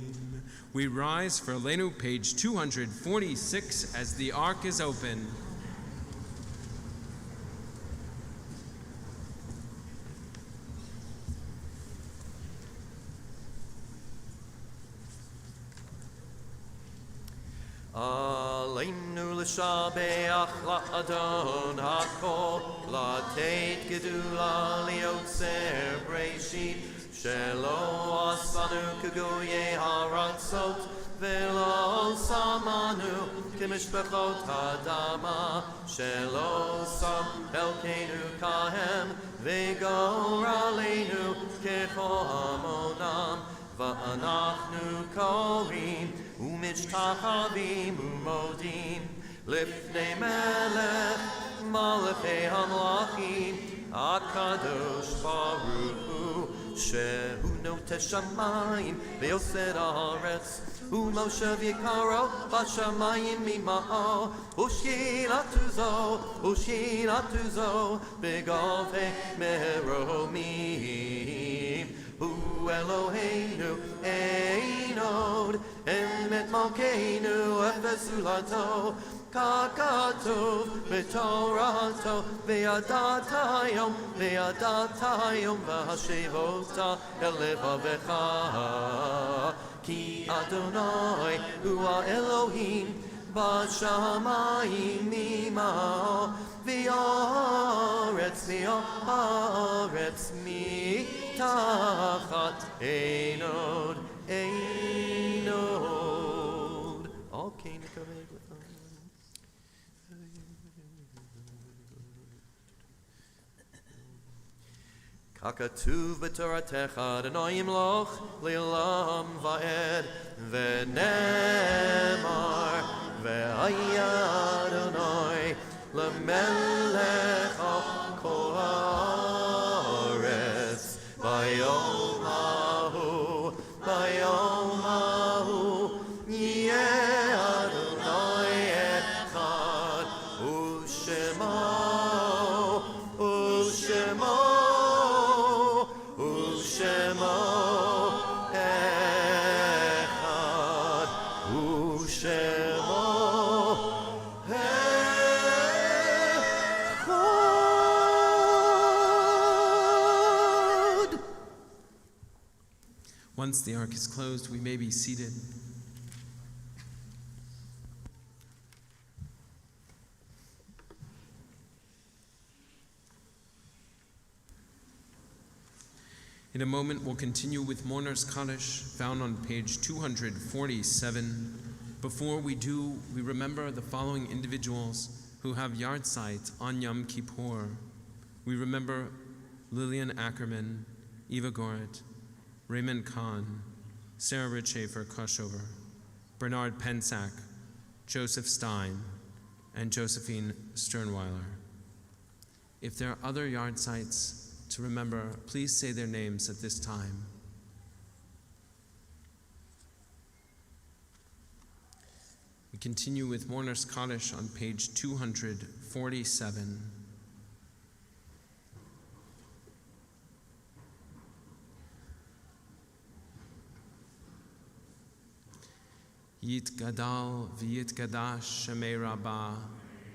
We rise for Leinu, page 246, as the ark is open. Aleinu l'shabeach la'adon hakol, la'teit gedula liotzer breishit, shelo asanu kagoye haratzot, velo samanu kimishpechot hadama, shelo sam elkeinu kahem, vegor aleinu kechohamonam, va'anachnu korim, umishtachavim umodim, lifnei melech, malachei hamlachim, akadosh baruch hu, shehu notesh shamayim, ve'osed haaretz, umoshev yikaro, bashamayim mima'o, ushiratuzo, begavei meromim, hu Eloheinu einod, emet malkeinu efesulato, kakatov betorato, ve'adatayom v'hashevota elevavecha, ki Adonai hu Elohim bashamayim imao, v'aretz mitachat einod. All came to come with them. Kakatuv b'toratecha Adonai yimloch le'olam va'ed, v'nemar ve'haya Adonai lemelech al kol haaretz, v'ya Once the ark is closed, we may be seated. In a moment, we'll continue with Mourner's Kaddish, found on page 247. Before we do, we remember the following individuals who have yartzites on Yom Kippur. We remember Lillian Ackerman, Eva Goret, Raymond Kahn, Sarah Ritchhafer Koshover, Bernard Pensack, Joseph Stein, and Josephine Sternweiler. If there are other yartzites to remember, please say their names at this time. We continue with Mourner's Kaddish on page 247. Yitgadal v'yitgadash shemei rabbah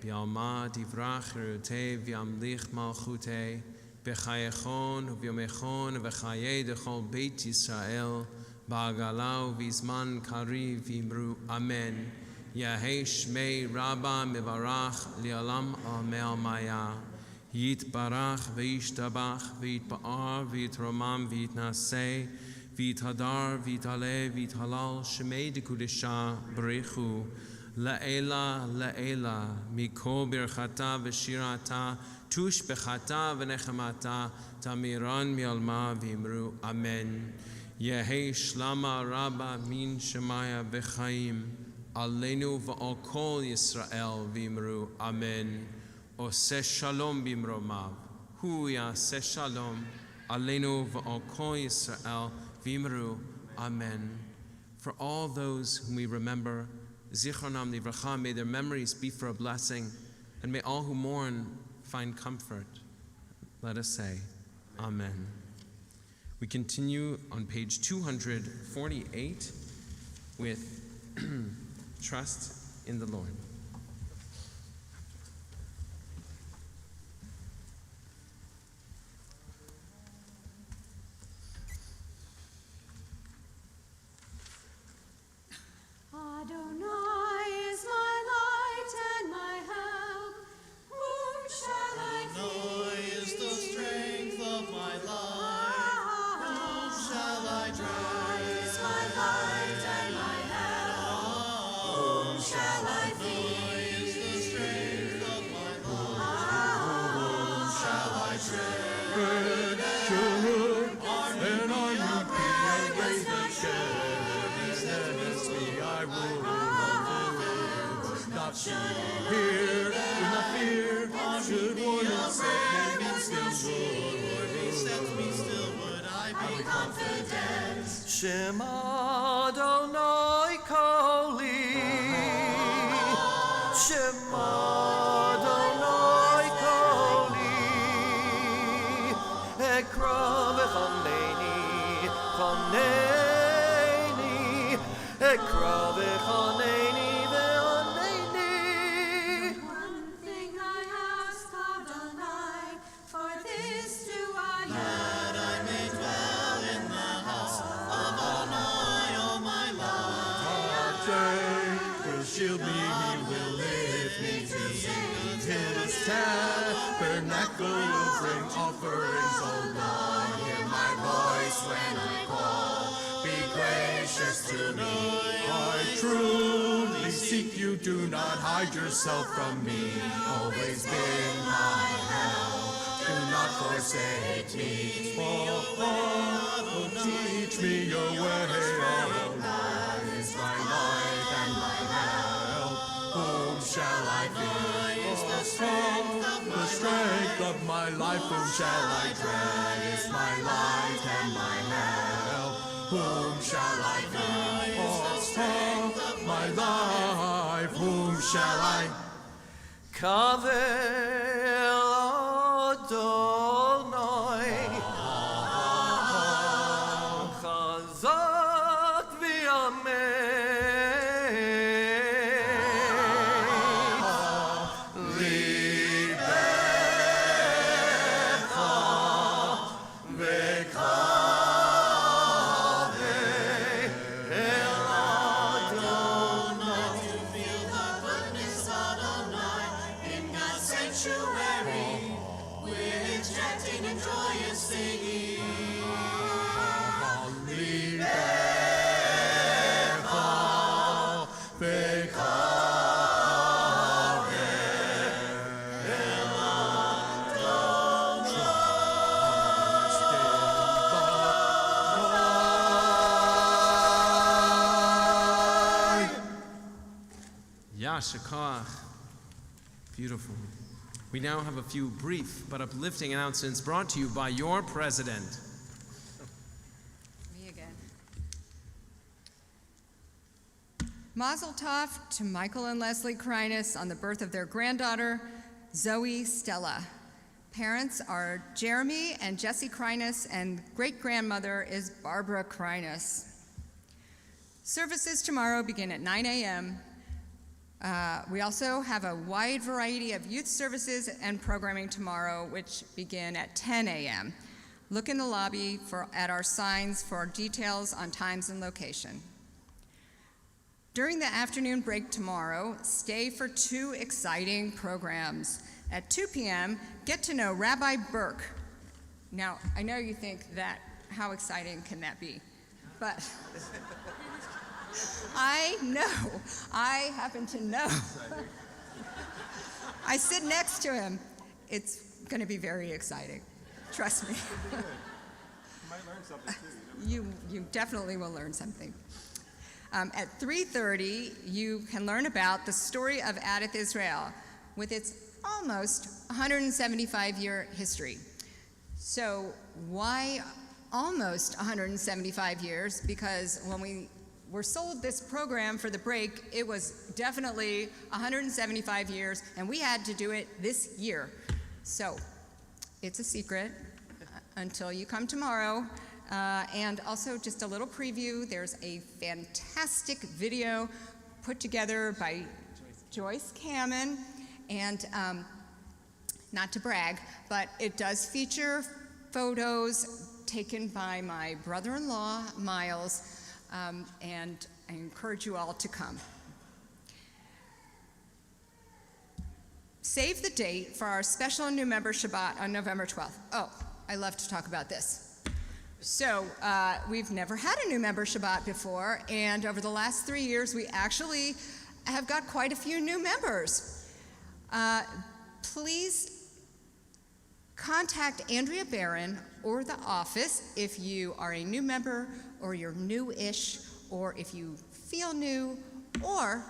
b'alma divrach cherutei v'yamlich malchutei b'chayechon v'yomechon v'chayei dechol beit Yisrael ba'agalau v'zman kari v'imru amen. Yahei shmei rabbah mivarach li'alam al maya. Yitbarach v'yishtabach v'yitba'ar v'yitromam v'yitnasei v'yithadar v'yitale v'yithalal shmei dekudesha b'rechu la'ela la'ela mikol birchata v'shirata tush bechata v'nechamata tamiran mi'alma v'imru amen. Yehei shlama rabba min shemaya v'chaim Aleinu v'al kol Yisrael v'imru amen. Oseh shalom b'imromav hu yaseh shalom Aleinu v'al kol Yisrael v'imru amen. For all those whom we remember, zichronam livracha, may their memories be for a blessing, and may all who mourn find comfort. Let us say, amen. We continue on page 248 with Trust in the Lord. Adonai is my light and my help. Whom shall I fear? Adonai is the strength of my life. Whom shall I dread? Is my light and my help. Whom shall I fear? Is the strength of my life. Whom shall I dread? And on you be a great I would not fear, should one set me still, would I be confident? Shema Adonai Koli, Shema Adonai Koli, Ekra v'chaneni, chaneni, Ekra v'chaneni v'chaneni. One thing I ask, Adonai, for this do I ask. That I may dwell in the house of Adonai all my life. Will shield me, he will lift me to his tabernacle, will bring offerings, O Lord, hear my voice when I call, be gracious to me. I truly seek you, do not hide yourself from me, always been my help, do not forsake me. Oh, teach me your way, oh Lord, is my light and my help. Whom shall I fear? The strength of my life, whom shall I dread? Is my light and my help. Whom shall I fear? The strength of my life, whom shall I? Kavel Adonai, Chazak v'yamein. Libecha v'kavel Yashakach. Beautiful. We now have a few brief but uplifting announcements brought to you by your president. Me again. Mazel tov to Michael and Leslie Kreines on the birth of their granddaughter, Zoe Stella. Parents are Jeremy and Jesse Kreines, and great-grandmother is Barbara Kreines. Services tomorrow begin at 9 a.m. We also have a wide variety of youth services and programming tomorrow, which begin at 10 a.m. Look in the lobby at our signs for details on times and location. During the afternoon break tomorrow, stay for 2 exciting programs. At 2 p.m., get to know Rabbi Burke. Now, I know you think that, how exciting can that be? But I happen to know. I sit next to him. It's going to be very exciting. Trust me. You might learn something too. You definitely will learn something. At 3:30, you can learn about the story of Adath Israel with its almost 175-year history. So why almost 175 years? Because when we were sold this program for the break, it was definitely 175 years, and we had to do it this year. So it's a secret until you come tomorrow. And also just a little preview, there's a fantastic video put together by Joyce Kamen, and not to brag, but it does feature photos taken by my brother-in-law, Miles, and I encourage you all to come. Save the date for our special new member Shabbat on November 12th. Oh, I love to talk about this. So we've never had a new member Shabbat before, and over the last 3 years, we actually have got quite a few new members. Please contact Andrea Barron or the office if you are a new member, or you're new-ish, or if you feel new, or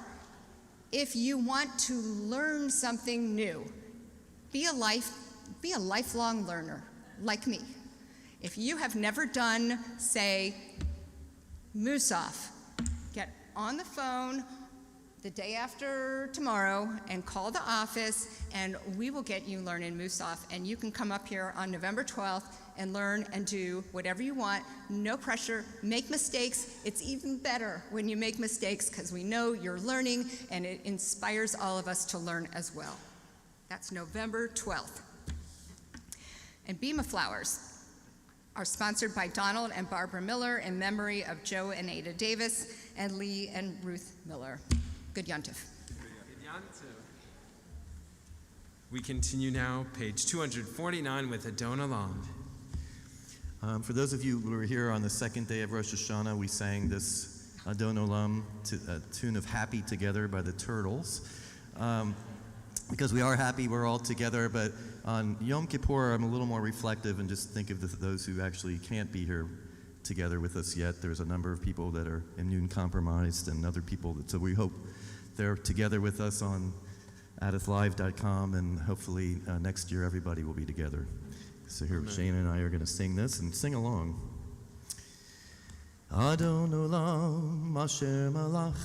if you want to learn something new. Be a lifelong learner, like me. If you have never done, say, Musaf, get on the phone the day after tomorrow and call the office, and we will get you learning Musaf, and you can come up here on November 12th and learn and do whatever you want. No pressure. Make mistakes. It's even better when you make mistakes because we know you're learning, and it inspires all of us to learn as well. That's November 12th. And Bima Flowers are sponsored by Donald and Barbara Miller in memory of Joe and Ada Davis and Lee and Ruth Miller. Good Yontif. We continue now, page 249 with Adon Olam. For those of you who were here on the second day of Rosh Hashanah, we sang this Adon Olam, a tune of Happy Together by the Turtles. Because we are happy we're all together, but on Yom Kippur, I'm a little more reflective and just think of those who actually can't be here together with us yet. There's a number of people that are immune compromised and other people so we hope they're together with us on adathlive.com, and hopefully next year everybody will be together. So here, Shane and I are going to sing this and sing along. Adon Olam Asher Malach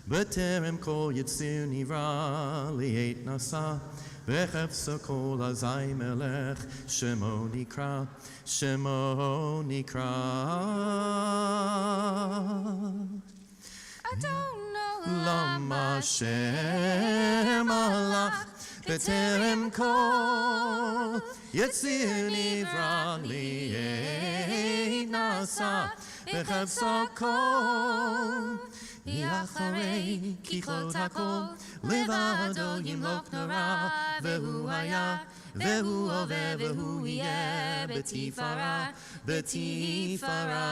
B'terem Kol Yitzir Nivra Li'et Nasa B'chefsa Kol Azai Melech Shemo Nikra Shemo Nikra Adon Olam Asher Malach B'terem Kol Yitzir Nivra Li'et Nasa B'chefsa Kol Yachare Kichot HaKol Levado Yimlok Nora Vehu Haya Vehu Ove Vehu Yeh B'tifara B'tifara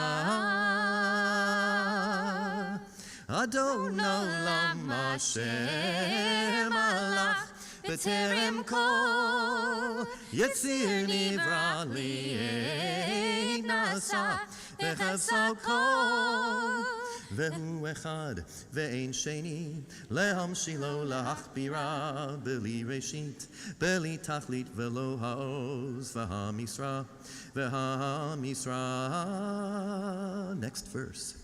Adon olam Hashem alach b'terem kol Yetzir nivra li ein nasa v'chasa kol Vehu echad ve'ein sheni lehamshilo lahachbira beli reshit beli tachlit velo haoz v'hamisra next verse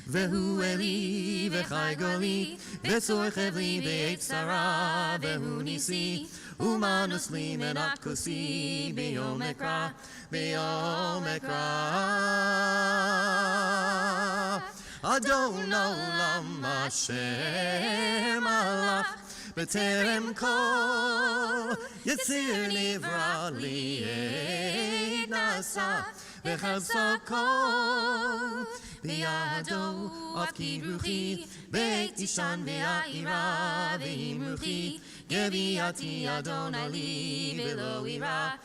Vehu eli v'chai goli v'tzorchev li be'et tzara vehu nisi umanus li menat kosi b'yom ekra Adon olam Hashem alach b'terem kol Yetzir nivra li ein nasa v'chasa kol B'yado afki ruchi beit ishan ve'a'ira ve'imruchi Geviati Adonai li v'lo ira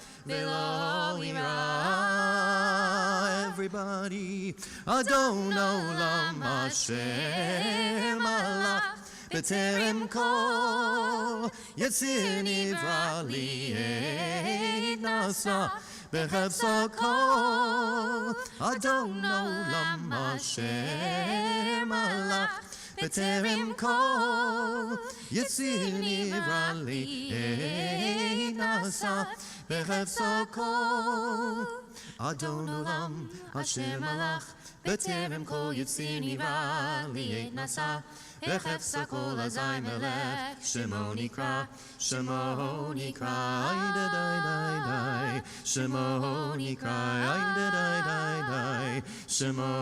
Everybody Adon olam Hashem alach b'terem kol Yetzir nivra li ein nasa v'chasa kol Adon olam Hashem alach b'terem kol Yetzir nivra li ein nasa v'chasa kol Adon olam Hashem alach b'terem kol Yetzir nivra li ein nasa v'chasa kol azay melech Shemo nikra Shemo nikra Ay-da-dai-dai-dai Shemo nikra Ay-da-dai-dai-dai Shemo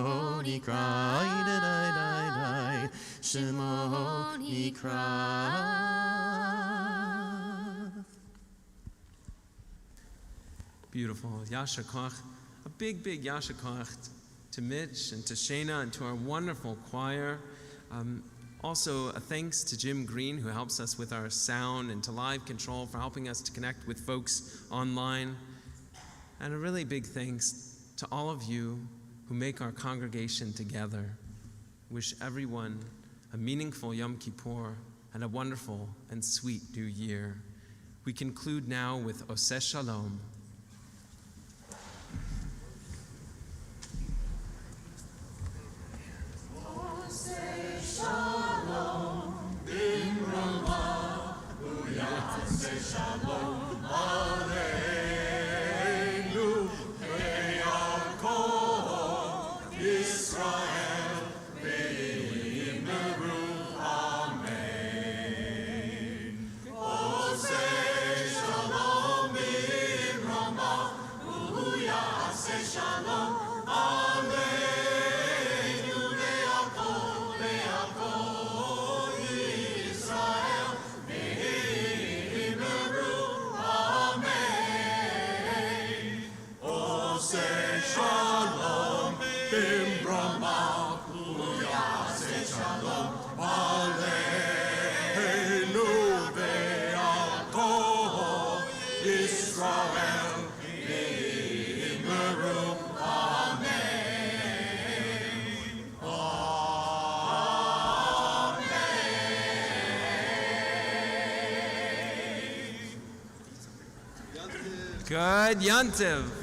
nikra Ay-da-dai-dai-dai Shemo nikra Beautiful. Yasher Koch. A big Yasher Koch to Mitch and to Shana and to our wonderful choir. Also, a thanks to Jim Green, who helps us with our sound, and to Live Control for helping us to connect with folks online. And a really big thanks to all of you who make our congregation together. Wish everyone a meaningful Yom Kippur and a wonderful and sweet new year. We conclude now with Oseh Shalom. Good Yontiv.